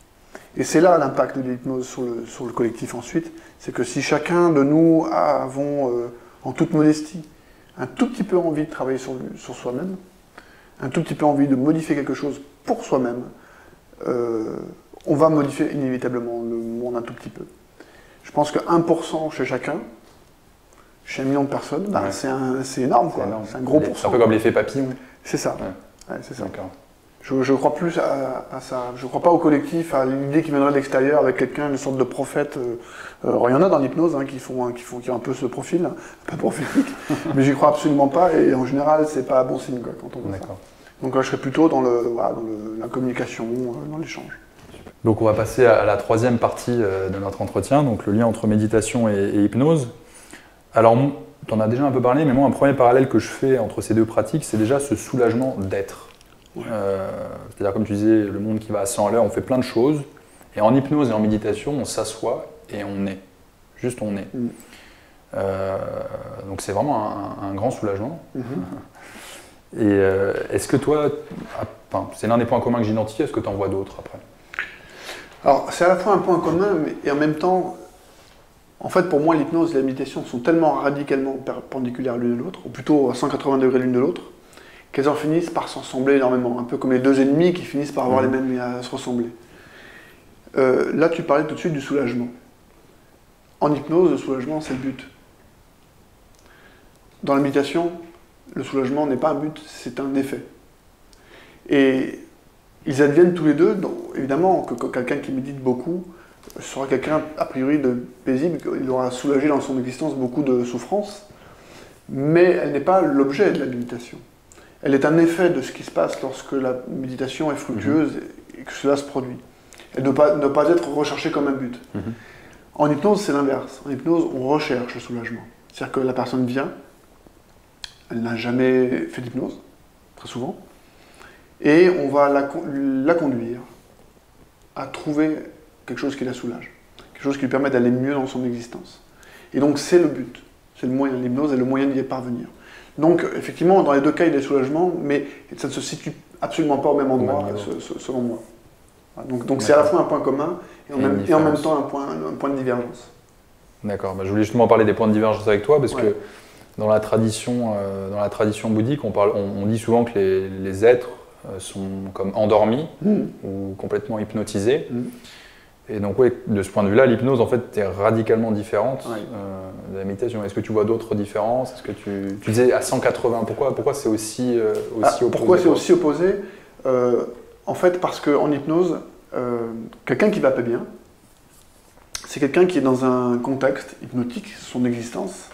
Et c'est là l'impact de l'hypnose sur le collectif ensuite, c'est que si chacun de nous avons, en toute modestie, un tout petit peu envie de travailler sur soi-même, un tout petit peu envie de modifier quelque chose pour soi-même, on va modifier inévitablement le monde un tout petit peu. Je pense que 1% chez chacun, chez 1 million de personnes, c'est énorme, quoi. C'est un gros pourcent. C'est un peu comme l'effet papillon. C'est ça. Ouais, c'est ça. Je crois plus à ça. Je ne crois pas au collectif, à l'idée qui viendrait de l'extérieur avec quelqu'un, une sorte de prophète. Il y en a dans l'hypnose qui ont un peu ce profil, pas prophétique, mais j'y crois absolument pas. Et en général, c'est pas bon signe, quoi, quand on voit ça. Donc je serais plutôt dans la communication, dans l'échange. Donc on va passer à la troisième partie de notre entretien, donc le lien entre méditation et hypnose. Alors, tu en as déjà un peu parlé, mais moi, un premier parallèle que je fais entre ces deux pratiques, c'est déjà ce soulagement d'être. Ouais. C'est-à-dire, comme tu disais, le monde qui va à 100 à l'heure, on fait plein de choses. Et en hypnose et en méditation, on s'assoit et on est. Juste on est. Donc c'est vraiment un grand soulagement. Mhm. Et est-ce que toi, enfin, c'est l'un des points communs que j'identifie, est-ce que tu en vois d'autres après? Alors, c'est à la fois un point commun, et en même temps, en fait, pour moi, l'hypnose et la méditation sont tellement radicalement perpendiculaires l'une de l'autre, ou plutôt à 180 degrés l'une de l'autre, qu'elles en finissent par s'ensembler énormément, un peu comme les deux ennemis qui finissent par avoir les mêmes et à se ressembler. Là, tu parlais tout de suite du soulagement. En hypnose, le soulagement, c'est le but. Dans la méditation, le soulagement n'est pas un but, c'est un effet. Et ils adviennent tous les deux, donc, évidemment, que quelqu'un qui médite beaucoup sera quelqu'un, a priori, de paisible, il aura soulagé dans son existence beaucoup de souffrances, mais elle n'est pas l'objet de la méditation. Elle est un effet de ce qui se passe lorsque la méditation est fructueuse et que cela se produit. Elle ne doit pas être recherchée comme un but. En hypnose, c'est l'inverse. En hypnose, on recherche le soulagement. C'est-à-dire que la personne vient, elle n'a jamais fait d'hypnose, très souvent, et on va la conduire à trouver quelque chose qui la soulage, quelque chose qui lui permet d'aller mieux dans son existence. Et donc c'est le but, c'est le moyen, l'hypnose est le moyen d'y parvenir. Donc effectivement, dans les deux cas, il y a des soulagements, mais ça ne se situe absolument pas au même endroit, selon moi. Donc c'est à la fois un point commun et en même temps un point de divergence. D'accord, je voulais justement parler des points de divergence avec toi, parce que dans la tradition bouddhique, on dit souvent que les êtres sont comme endormis ou complètement hypnotisés. Et donc oui, de ce point de vue-là, l'hypnose en fait est radicalement différente de la méditation. Est-ce que tu vois d'autres différences? Est-ce que tu disais à 180, pourquoi c'est aussi opposé? Pourquoi c'est aussi opposé? En fait, parce qu'en hypnose, quelqu'un qui va pas bien, c'est quelqu'un qui est dans un contexte hypnotique, son existence.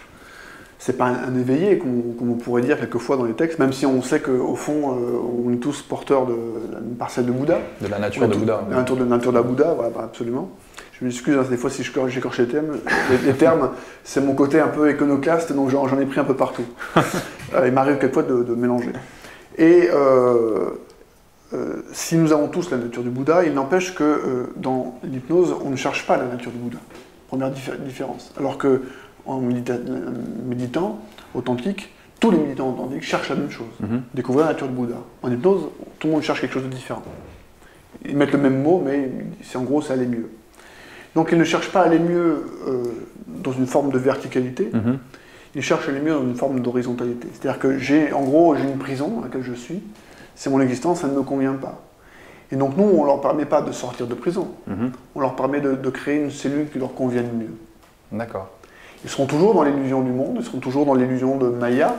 C'est pas un éveillé, comme on pourrait dire quelquefois dans les textes, même si on sait qu'au fond, on est tous porteurs d'une parcelle de Bouddha. De la nature de Bouddha. De la nature de Bouddha, voilà, absolument. Je m'excuse des fois si j'écorche les termes, c'est mon côté un peu iconoclaste, donc j'en ai pris un peu partout. Il m'arrive quelquefois de mélanger. Et si nous avons tous la nature du Bouddha, il n'empêche que dans l'hypnose, on ne cherche pas la nature du Bouddha. Première différence. Alors que en méditant authentique, tous les méditants authentiques cherchent la même chose, découvrir la nature du Bouddha. En hypnose, tout le monde cherche quelque chose de différent. Ils mettent le même mot, mais en gros, c'est aller mieux. Donc ils ne cherchent pas à aller mieux dans une forme de verticalité, ils cherchent à aller mieux dans une forme d'horizontalité. C'est-à-dire que j'ai une prison dans laquelle je suis, c'est mon existence, ça ne me convient pas. Et donc nous, on ne leur permet pas de sortir de prison, on leur permet de créer une cellule qui leur convienne mieux. D'accord. Ils seront toujours dans l'illusion du monde, ils seront toujours dans l'illusion de Maya,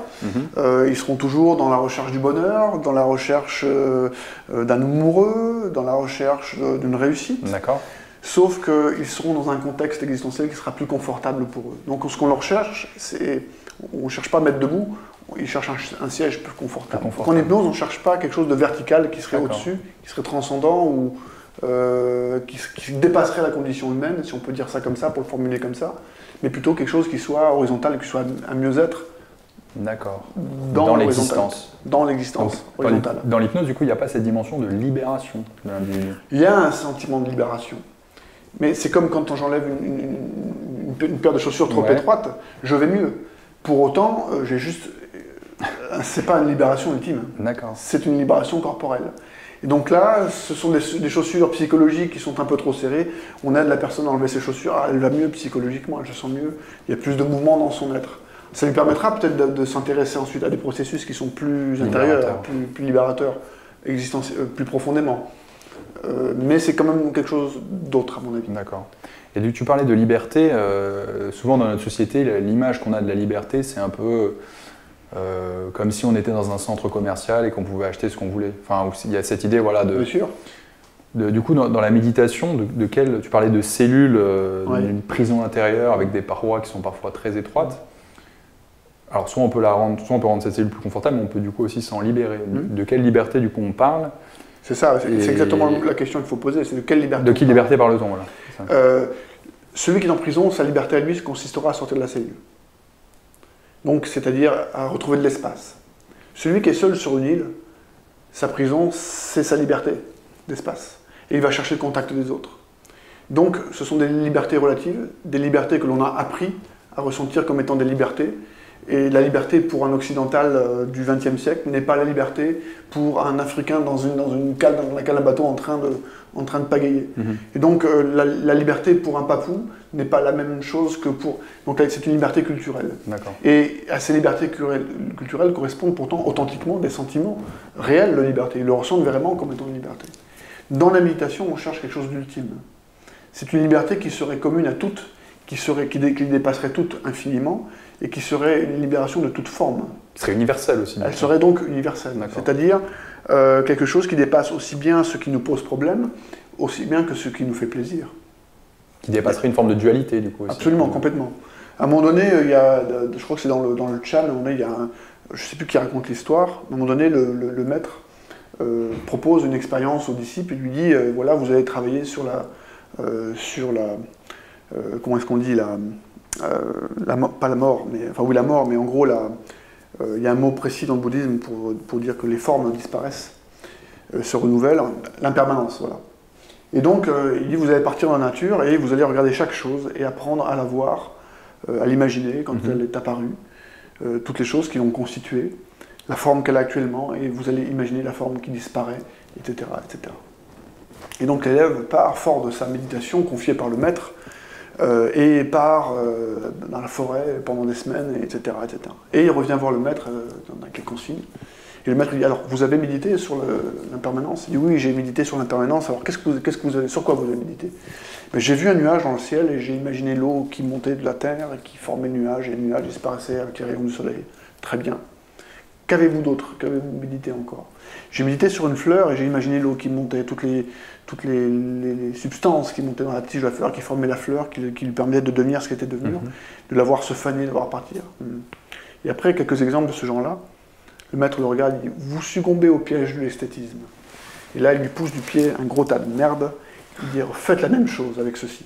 ils seront toujours dans la recherche du bonheur, dans la recherche d'un amoureux, dans la recherche d'une réussite. D'accord. Sauf qu'ils seront dans un contexte existentiel qui sera plus confortable pour eux. Donc ce qu'on leur cherche, on ne cherche pas à mettre debout, ils cherchent un siège plus confortable. En hypnose, on ne cherche pas quelque chose de vertical qui serait au-dessus, qui serait transcendant ou qui dépasserait la condition humaine, si on peut dire ça comme ça, pour le formuler comme ça, mais plutôt quelque chose qui soit horizontal, qui soit un mieux-être. D'accord. Dans l'existence. Dans l'existence horizontale. Dans l'hypnose, du coup, il n'y a pas cette dimension de libération de l'individu. Il y a un sentiment de libération. Mais c'est comme quand j'enlève une paire de chaussures trop étroite, je vais mieux. Pour autant, c'est pas une libération ultime. D'accord. C'est une libération corporelle. Et donc là, ce sont des chaussures psychologiques qui sont un peu trop serrées. On aide la personne à enlever ses chaussures, elle va mieux psychologiquement, elle se sent mieux. Il y a plus de mouvement dans son être. Ça lui permettra peut-être de s'intéresser ensuite à des processus qui sont plus intérieurs, plus libérateurs, plus profondément. Mais c'est quand même quelque chose d'autre, à mon avis. D'accord. Et tu parlais de liberté. Souvent dans notre société, l'image qu'on a de la liberté, c'est un peu comme si on était dans un centre commercial et qu'on pouvait acheter ce qu'on voulait. Enfin, il y a cette idée, voilà, Bien sûr. Du coup, dans la méditation, tu parlais de cellules, d'une prison intérieure avec des parois qui sont parfois très étroites. Alors, soit on peut rendre cette cellule plus confortable, mais on peut du coup aussi s'en libérer. De quelle liberté, du coup, on parle? C'est ça, c'est exactement la question qu'il faut poser, c'est de quelle liberté? De quelle liberté parle-t-on, voilà. Celui qui est en prison, sa liberté à lui consistera à sortir de la cellule. Donc, c'est-à-dire à retrouver de l'espace. Celui qui est seul sur une île, sa prison, c'est sa liberté d'espace. Et il va chercher le contact des autres. Donc, ce sont des libertés relatives, des libertés que l'on a appris à ressentir comme étant des libertés. Et la liberté pour un occidental du XXe siècle n'est pas la liberté pour un Africain dans une cale dans laquelle un bateau en train de pagayer. Et donc la liberté pour un Papou n'est pas la même chose que pour... Donc c'est une liberté culturelle. Et à ces libertés culturelles correspondent pourtant authentiquement des sentiments réels de liberté. Ils le ressentent vraiment comme étant une liberté. Dans la méditation, on cherche quelque chose d'ultime. C'est une liberté qui serait commune à toutes, qui dépasserait toutes infiniment, et qui serait une libération de toute forme. Qui serait universelle aussi. Elle serait donc universelle. C'est-à-dire quelque chose qui dépasse aussi bien ce qui nous pose problème, aussi bien que ce qui nous fait plaisir. Qui dépasserait une forme de dualité, du coup. Aussi. Absolument, complètement. À un moment donné, je crois que c'est dans le Chan, je ne sais plus qui raconte l'histoire, à un moment donné, le maître propose une expérience aux disciples et lui dit, voilà, vous allez travailler sur la comment est-ce qu'on dit, pas la mort, mais, enfin oui la mort, mais en gros, il y a un mot précis dans le bouddhisme pour dire que les formes disparaissent, se renouvellent, l'impermanence, voilà. Et donc, il dit, vous allez partir dans la nature et vous allez regarder chaque chose et apprendre à la voir, à l'imaginer quand elle est apparue, toutes les choses qui l'ont constituée, la forme qu'elle a actuellement, et vous allez imaginer la forme qui disparaît, etc., etc. Et donc l'élève part fort de sa méditation confiée par le maître, et part dans la forêt pendant des semaines, etc., etc. Et il revient voir le maître dans quelques consignes. Et le maître lui dit, alors, vous avez médité sur l'impermanence? Il dit, oui, j'ai médité sur l'impermanence. Alors, sur quoi vous avez médité? J'ai vu un nuage dans le ciel et j'ai imaginé l'eau qui montait de la terre et qui formait le nuage, et le nuage disparaissait avec les rayons du soleil. Très bien. Qu'avez-vous d'autre? Qu'avez-vous médité encore? J'ai médité sur une fleur et j'ai imaginé l'eau qui montait, toutes les substances qui montaient dans la tige de la fleur, qui formaient la fleur, qui lui permettaient de devenir ce qu'elle était devenue, de la voir se faner, de la voir partir. Et après, quelques exemples de ce genre-là, le maître le regarde et dit, vous succombez au piège de l'esthétisme. Et là, il lui pousse du pied un gros tas de merde, il dit, faites la même chose avec ceci.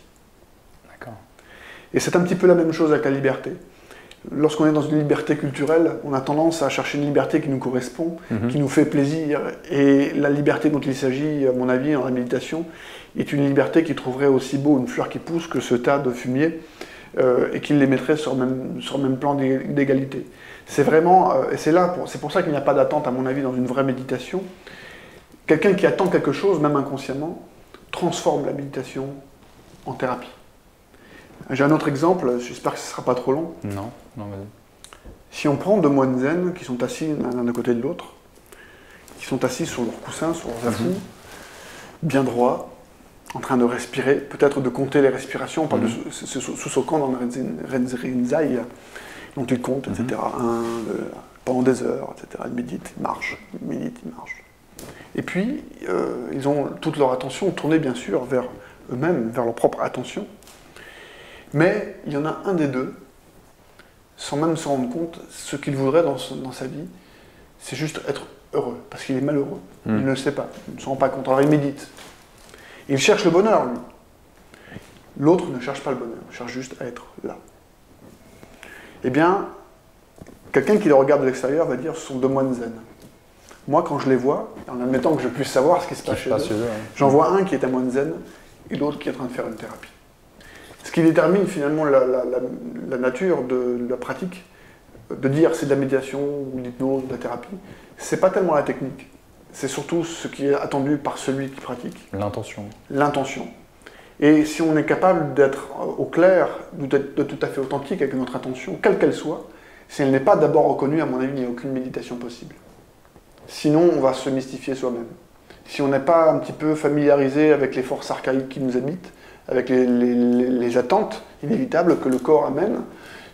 D'accord. Et c'est un petit peu la même chose avec la liberté. Lorsqu'on est dans une liberté culturelle, on a tendance à chercher une liberté qui nous correspond, qui nous fait plaisir. Et la liberté dont il s'agit, à mon avis, dans la méditation, est une liberté qui trouverait aussi beau une fleur qui pousse que ce tas de fumier, et qui les mettrait sur le même plan d'égalité. C'est vraiment, et c'est pour ça qu'il n'y a pas d'attente, à mon avis, dans une vraie méditation. Quelqu'un qui attend quelque chose, même inconsciemment, transforme la méditation en thérapie. J'ai un autre exemple, j'espère que ce ne sera pas trop long. Non, vas-y. Si on prend deux moines zen qui sont assis l'un à côté de l'autre, qui sont assis sur leurs coussins, sur leurs assous, bien droits, en train de respirer, peut-être de compter les respirations, on parle de Susokan dans le Rinzai, dont ils comptent, etc. Pendant des heures, etc. Ils méditent, ils marchent, ils méditent, ils marchent. Et puis, ils ont toute leur attention tournée, bien sûr, vers eux-mêmes, vers leur propre attention. Mais il y en a un des deux, sans même se rendre compte, ce qu'il voudrait dans sa vie, c'est juste être heureux, parce qu'il est malheureux. Il ne le sait pas, il ne se rend pas compte. Alors il médite. Il cherche le bonheur, lui. L'autre ne cherche pas le bonheur, il cherche juste à être là. Eh bien, quelqu'un qui les regarde de l'extérieur va dire ce sont deux moines zen. Moi, quand je les vois, en admettant que je puisse savoir ce qui se passe chez eux, j'en vois un qui est un moine zen et l'autre qui est en train de faire une thérapie. Ce qui détermine finalement la nature de la pratique, de dire c'est de la méditation ou de l'hypnose ou de la thérapie, c'est pas tellement la technique, c'est surtout ce qui est attendu par celui qui pratique. L'intention. L'intention. Et si on est capable d'être au clair, de tout à fait authentique avec notre attention, quelle qu'elle soit, si elle n'est pas d'abord reconnue, à mon avis, il n'y a aucune méditation possible. Sinon, on va se mystifier soi-même. Si on n'est pas un petit peu familiarisé avec les forces archaïques qui nous habitent, avec les attentes inévitables que le corps amène,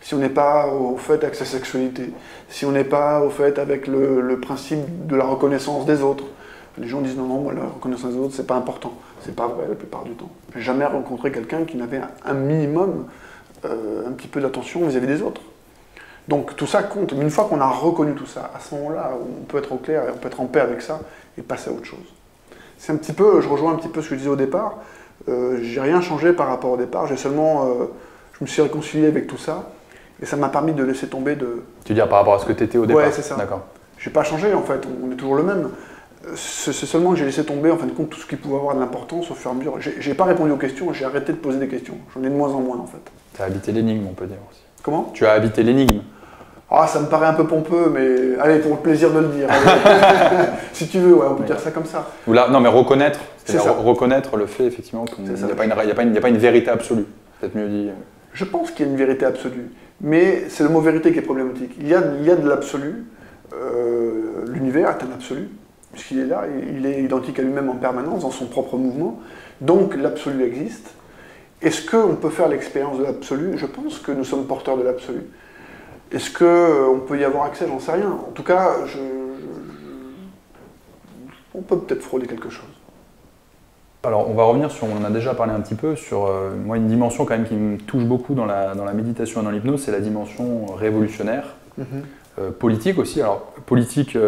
si on n'est pas au fait avec sa sexualité, si on n'est pas au fait avec le principe de la reconnaissance des autres. Les gens disent non, moi, la reconnaissance des autres, c'est pas important. C'est pas vrai la plupart du temps. J'ai jamais rencontré quelqu'un qui n'avait un minimum, un petit peu d'attention vis-à-vis des autres. Donc tout ça compte. Mais une fois qu'on a reconnu tout ça, à ce moment-là, on peut être au clair et on peut être en paix avec ça et passer à autre chose. C'est un petit peu, je rejoins un petit peu ce que je disais au départ. J'ai rien changé par rapport au départ. J'ai seulement, je me suis réconcilié avec tout ça et ça m'a permis de laisser tomber de. Tu veux dire par rapport à ce que tu étais au départ? Ouais, c'est ça. D'accord. J'ai pas changé en fait. On est toujours le même. C'est seulement que j'ai laissé tomber en fin de compte tout ce qui pouvait avoir de l'importance au fur et à mesure. J'ai pas répondu aux questions. J'ai arrêté de poser des questions. J'en ai de moins en moins en fait. T'as habité l'énigme, on peut dire aussi. Comment? Tu as habité l'énigme. Ah, ça me paraît un peu pompeux, mais allez, pour le plaisir de le dire. Si tu veux, ouais, on peut dire ça comme ça. Ou là, non, mais reconnaître, C'est ça. reconnaître le fait, effectivement, qu'il C'est ça. n'y a pas une vérité absolue. Peut-être mieux dit. Je pense qu'il y a une vérité absolue, mais c'est le mot vérité qui est problématique. Il y a de l'absolu. L'univers est un absolu, puisqu'il est là, il est identique à lui-même en permanence, dans son propre mouvement. Donc l'absolu existe. Est-ce qu'on peut faire l'expérience de l'absolu? Je pense que nous sommes porteurs de l'absolu. Est-ce qu'on peut y avoir accès? J'en sais rien. En tout cas, on peut peut-être frôler quelque chose. Alors, on va revenir sur, on en a déjà parlé un petit peu, sur moi, une dimension quand même qui me touche beaucoup dans la méditation et dans l'hypnose, c'est la dimension révolutionnaire, politique aussi. Alors, politique,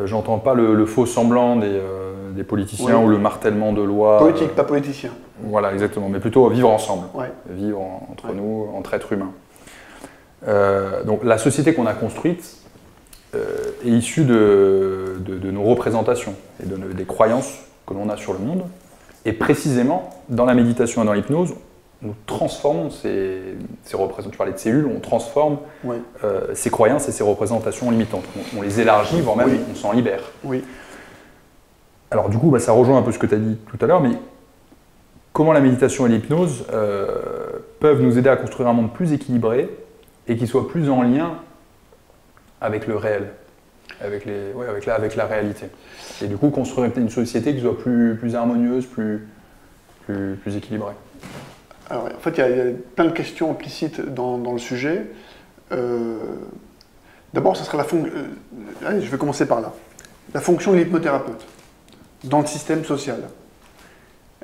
j'entends pas le faux semblant des politiciens ou le martèlement de lois. Politique, pas politicien. Voilà, exactement, mais plutôt vivre ensemble, Ouais. vivre entre nous, entre êtres humains. Donc la société qu'on a construite est issue de nos représentations et des croyances que l'on a sur le monde. Et précisément, dans la méditation et dans l'hypnose, nous transformons ces représentations. Tu parlais de cellules, on transforme ces croyances et ces représentations limitantes. On les élargit, voire même on s'en libère. Oui. Alors du coup, ça rejoint un peu ce que tu as dit tout à l'heure, mais comment la méditation et l'hypnose peuvent nous aider à construire un monde plus équilibré et qui soit plus en lien avec le réel, avec la réalité. Et du coup, construire une société qui soit plus harmonieuse, plus équilibrée. Alors, en fait, il y a plein de questions implicites dans le sujet. D'abord, ce sera allez, je vais commencer par là. La fonction de l'hypnothérapeute dans le système social.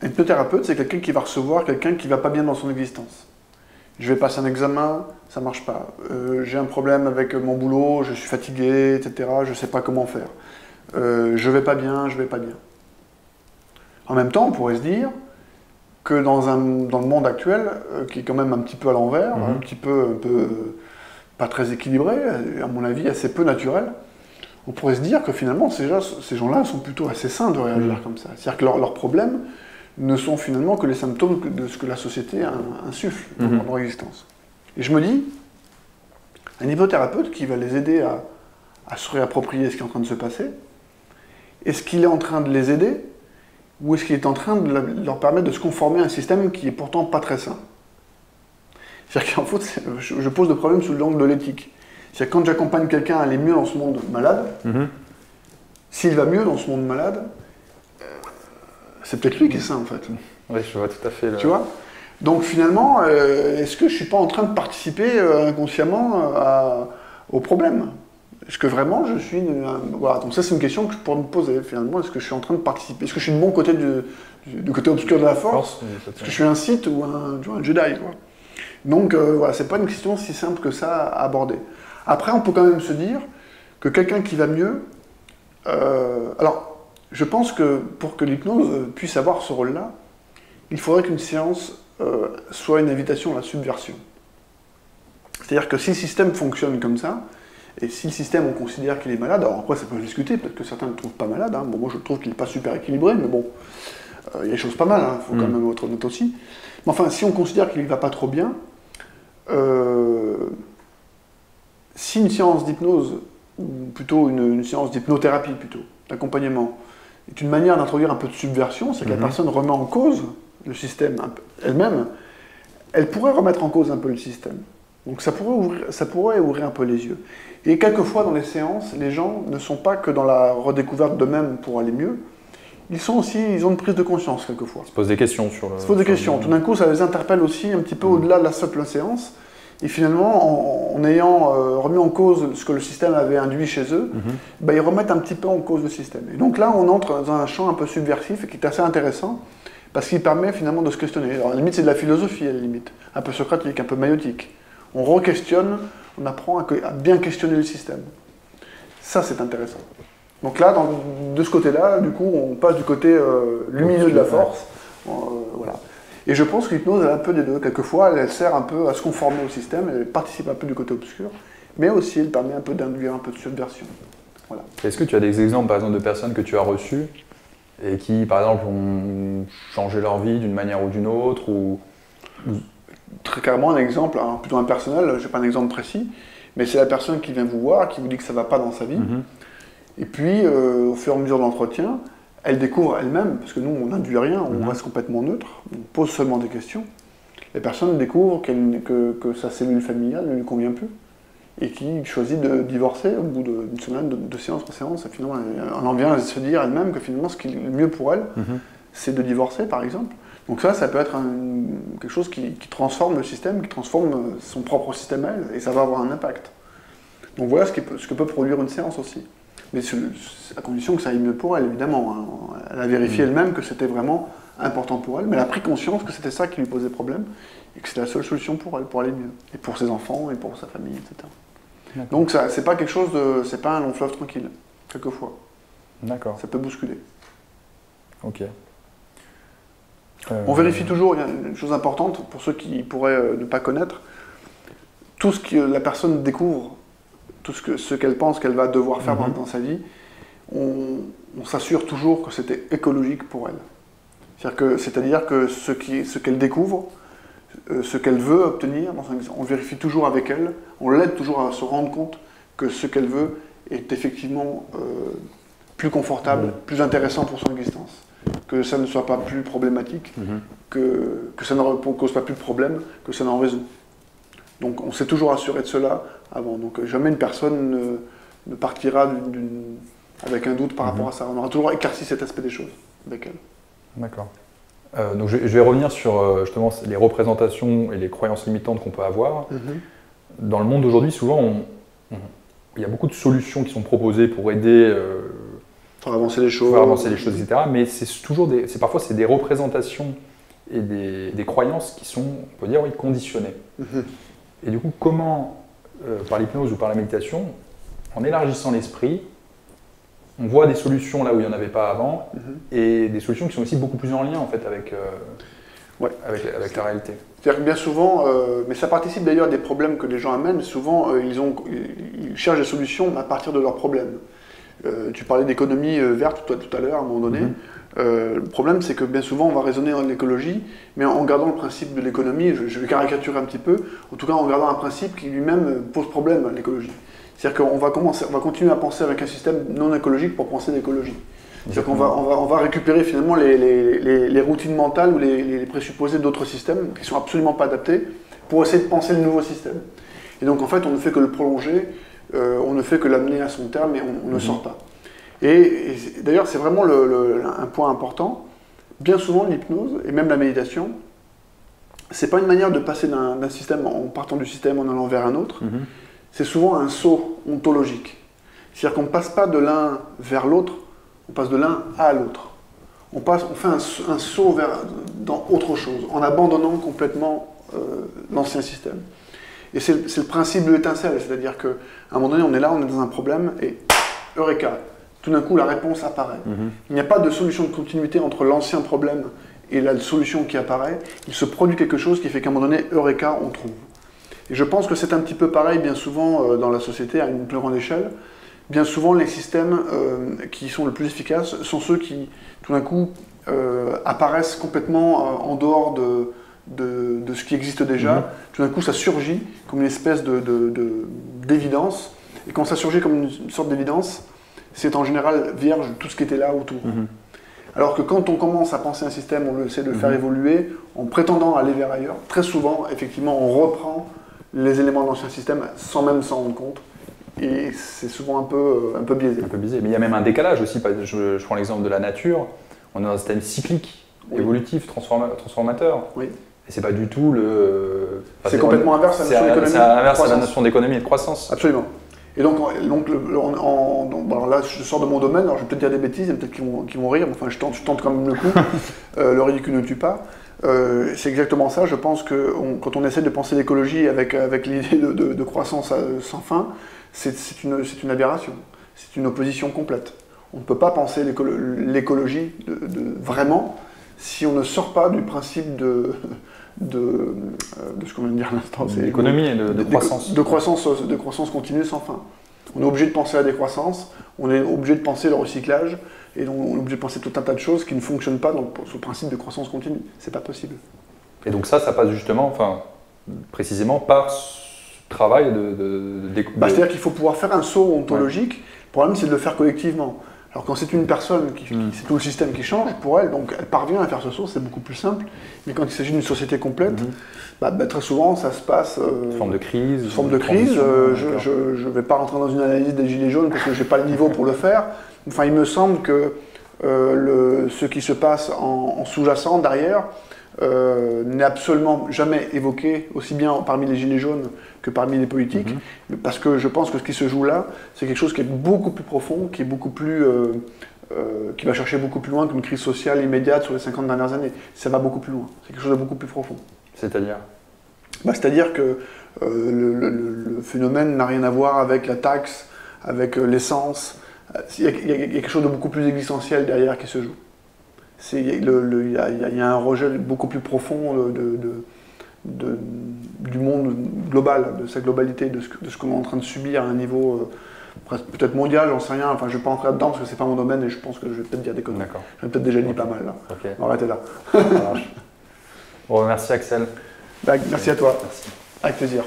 Un hypnothérapeute, c'est quelqu'un qui va recevoir quelqu'un qui ne va pas bien dans son existence. Je vais passer un examen, ça ne marche pas. J'ai un problème avec mon boulot, je suis fatigué, etc. Je ne sais pas comment faire. Je vais pas bien, je vais pas bien. En même temps, on pourrait se dire que dans le monde actuel, qui est quand même un petit peu à l'envers, un petit peu pas très équilibré, à mon avis assez peu naturel, on pourrait se dire que finalement ces gens-là sont plutôt assez sains de réagir comme ça. C'est-à-dire que leurs problèmes ne sont finalement que les symptômes de ce que la société insuffle dans leur existence. Et je me dis, un hypnothérapeute qui va les aider à se réapproprier ce qui est en train de se passer, est-ce qu'il est en train de les aider ou est-ce qu'il est en train de leur permettre de se conformer à un système qui est pourtant pas très sain? C'est-à-dire qu'en fait, je pose le problème sous l'angle de l'éthique. C'est-à-dire que quand j'accompagne quelqu'un à aller mieux dans ce monde malade, s'il va mieux dans ce monde malade, c'est peut-être lui qui est sain en fait. Oui, je vois tout à fait. Tu vois? Donc finalement, est-ce que je ne suis pas en train de participer inconsciemment au problème? Est-ce que vraiment je suis... Voilà, donc ça c'est une question que je pourrais me poser finalement. Est-ce que je suis en train de participer? Est-ce que je suis du bon côté du côté obscur de la force? Est-ce que je suis un Sith ou un Jedi quoi? Donc voilà, c'est pas une question si simple que ça à aborder. Après, on peut quand même se dire que quelqu'un qui va mieux... alors, je pense que pour que l'hypnose puisse avoir ce rôle-là, il faudrait qu'une séance soit une invitation à la subversion. C'est-à-dire que si le système fonctionne comme ça, et si le système, on considère qu'il est malade, alors après ça peut se discuter, peut-être que certains ne le trouvent pas malade, hein. Bon, moi je trouve qu'il n'est pas super équilibré, mais bon, il y a des choses pas mal, il faut quand même être honnête aussi. Mais enfin, si on considère qu'il ne va pas trop bien, si une séance d'hypnose, ou plutôt une séance d'hypnothérapie plutôt, d'accompagnement, est une manière d'introduire un peu de subversion, c'est que la personne remet en cause le système elle-même, elle pourrait remettre en cause un peu le système. Donc ça pourrait ouvrir un peu les yeux. Et quelquefois dans les séances, les gens ne sont pas que dans la redécouverte d'eux-mêmes pour aller mieux, ils ont une prise de conscience quelquefois. Ils se posent des questions sur le... Ils se posent des questions. Tout d'un coup, ça les interpelle aussi un petit peu au-delà de la simple séance. Et finalement, en ayant remis en cause ce que le système avait induit chez eux, ils remettent un petit peu en cause le système. Et donc là, on entre dans un champ un peu subversif et qui est assez intéressant, parce qu'il permet finalement de se questionner. Alors à la limite, c'est de la philosophie, à la limite. Un peu socratique, un peu maïotique. On re-questionne, on apprend à bien questionner le système. Ça, c'est intéressant. Donc là, de ce côté-là, du coup, on passe du côté lumineux de la force. Voilà. Et je pense que l'hypnose, elle a un peu des deux. Quelquefois, elle sert un peu à se conformer au système, elle participe un peu du côté obscur, mais aussi elle permet un peu d'induire un peu de subversion. Voilà. Est-ce que tu as des exemples, par exemple, de personnes que tu as reçues et qui, par exemple, ont changé leur vie d'une manière ou d'une autre, ou très clairement un exemple, plutôt impersonnel, je n'ai pas un exemple précis, mais c'est la personne qui vient vous voir, qui vous dit que ça ne va pas dans sa vie. Et puis, au fur et à mesure de l'entretien, elle découvre elle-même, parce que nous, on n'induit rien, on reste complètement neutre, on pose seulement des questions. La personne découvre que sa cellule familiale ne lui convient plus et qui choisit de divorcer au bout d'une semaine, de séance en séance. Et finalement, elle en vient à se dire elle-même que finalement, ce qui est le mieux pour elle, c'est de divorcer, par exemple. Donc ça peut être quelque chose qui transforme le système, qui transforme son propre système elle, et ça va avoir un impact. Donc voilà ce que peut produire une séance aussi. Mais à condition que ça aille mieux pour elle, évidemment. Elle a vérifié elle-même que c'était vraiment important pour elle, mais elle a pris conscience que c'était ça qui lui posait problème, et que c'était la seule solution pour elle, pour aller mieux. Et pour ses enfants, et pour sa famille, etc. Donc c'est pas quelque chose c'est pas un long fleuve tranquille, quelquefois. D'accord. Ça peut bousculer. Ok. On vérifie toujours, il y a une chose importante, pour ceux qui pourraient ne pas connaître, tout ce que la personne découvre, tout ce qu'elle pense qu'elle va devoir faire dans sa vie, on s'assure toujours que c'était écologique pour elle. C'est-à-dire que ce qu'elle découvre, ce qu'elle veut obtenir, on vérifie toujours avec elle, on l'aide toujours à se rendre compte que ce qu'elle veut est effectivement plus confortable, plus intéressant pour son existence. Que ça ne soit pas plus problématique, que ça ne cause pas plus de problèmes, que ça n'en résout. Donc on s'est toujours assuré de cela avant. Donc jamais une personne ne partira avec un doute par rapport à ça. On aura toujours éclairci cet aspect des choses avec elle. D'accord. Donc je vais revenir sur justement les représentations et les croyances limitantes qu'on peut avoir. Dans le monde d'aujourd'hui, souvent, il y a beaucoup de solutions qui sont proposées pour aider faire avancer les choses. Faire avancer les choses, etc. Mais parfois c'est des représentations et des croyances qui sont, on peut dire, oui, conditionnées. Et du coup, comment, par l'hypnose ou par la méditation, en élargissant l'esprit, on voit des solutions là où il n'y en avait pas avant, et des solutions qui sont aussi beaucoup plus en lien en fait avec la réalité. C'est-à-dire que bien souvent, mais ça participe d'ailleurs des problèmes que les gens amènent, souvent ils cherchent des solutions à partir de leurs problèmes. Tu parlais d'économie verte tout à l'heure, à un moment donné. Le problème, c'est que bien souvent, on va raisonner en écologie, mais en gardant le principe de l'économie, je vais caricaturer un petit peu, en tout cas en gardant un principe qui lui-même pose problème à l'écologie. C'est-à-dire qu'on va continuer à penser avec un système non écologique pour penser d'écologie. C'est-à-dire qu'on va récupérer finalement les routines mentales ou les présupposés d'autres systèmes qui ne sont absolument pas adaptés pour essayer de penser le nouveau système. Et donc en fait, on ne fait que le prolonger, on ne fait que l'amener à son terme et on ne sort pas. Et d'ailleurs, c'est vraiment un point important. Bien souvent, l'hypnose et même la méditation, c'est pas une manière de passer d'un système en partant du système en allant vers un autre. C'est souvent un saut ontologique. C'est-à-dire qu'on ne passe pas de l'un vers l'autre, on passe de l'un à l'autre. On fait un saut dans autre chose, en abandonnant complètement l'ancien système. Et c'est le principe de l'étincelle, c'est-à-dire qu'à un moment donné, on est là, on est dans un problème, et eureka, tout d'un coup, la réponse apparaît. Il n'y a pas de solution de continuité entre l'ancien problème et la solution qui apparaît. Il se produit quelque chose qui fait qu'à un moment donné, eureka, on trouve. Et je pense que c'est un petit peu pareil, bien souvent, dans la société, à une plus grande échelle. Bien souvent, les systèmes qui sont le plus efficaces sont ceux qui, tout d'un coup, apparaissent complètement en dehors de ce qui existe déjà. Tout d'un coup, ça surgit comme une espèce d'évidence. Et quand ça surgit comme une sorte d'évidence, c'est en général vierge de tout ce qui était là autour. Alors que quand on commence à penser un système, on essaie de le faire évoluer en prétendant aller vers ailleurs. Très souvent, effectivement, on reprend les éléments de l'ancien système sans même s'en rendre compte. Et c'est souvent un peu biaisé. Un peu biaisé. Mais il y a même un décalage aussi. Je prends l'exemple de la nature. On est dans un système cyclique, évolutif, transformateur. Oui. Et c'est pas du tout le... c'est complètement inverse à la notion d'économie. C'est inverse à la notion d'économie et de croissance. Absolument. Et donc alors là, je sors de mon domaine, alors je vais peut-être dire des bêtises, il y en a peut-être qui vont rire, mais enfin, je tente quand même le coup. Le ridicule ne tue pas. C'est exactement ça. Je pense que quand on essaie de penser l'écologie avec l'idée de croissance sans fin, c'est une aberration. C'est une opposition complète. On ne peut pas penser l'écologie vraiment si on ne sort pas du principe de ce qu'on vient de dire à l'instant. C'est l'économie et de croissance. De croissance continue sans fin. On est obligé de penser à la décroissance, on est obligé de penser le recyclage, et donc on est obligé de penser tout un tas de choses qui ne fonctionnent pas sous le principe de croissance continue. C'est pas possible. Et donc ça passe justement, enfin, précisément par ce travail de découverte. C'est-à-dire qu'il faut pouvoir faire un saut ontologique. Le problème, c'est de le faire collectivement. Alors quand c'est une personne, c'est tout le système qui change pour elle, donc elle parvient à faire ce saut, c'est beaucoup plus simple. Mais quand il s'agit d'une société complète, très souvent ça se passe... forme de crise. Forme de crise. Je ne vais pas rentrer dans une analyse des gilets jaunes parce que je n'ai pas le niveau pour le faire. Enfin, il me semble que ce qui se passe en sous-jacent derrière n'est absolument jamais évoqué, aussi bien parmi les gilets jaunes que parmi les politiques, parce que je pense que ce qui se joue là, c'est quelque chose qui est beaucoup plus profond, qui est beaucoup plus, qui va chercher beaucoup plus loin qu'une crise sociale immédiate sur les 50 dernières années. Ça va beaucoup plus loin, c'est quelque chose de beaucoup plus profond. C'est-à-dire c'est-à-dire que le phénomène n'a rien à voir avec la taxe, avec l'essence. Il y a quelque chose de beaucoup plus existentiel derrière qui se joue. Il y a un rejet beaucoup plus profond du monde global, de sa globalité, de ce qu'on est en train de subir à un niveau peut-être mondial, j'en sais rien. Enfin, je ne vais pas entrer là-dedans parce que c'est pas mon domaine et je pense que je vais peut-être dire des conneries. J'en ai peut-être déjà dit pas mal là. On va arrêter là. Ça marche. Bon, merci Axel. Merci à toi. Merci. Avec plaisir.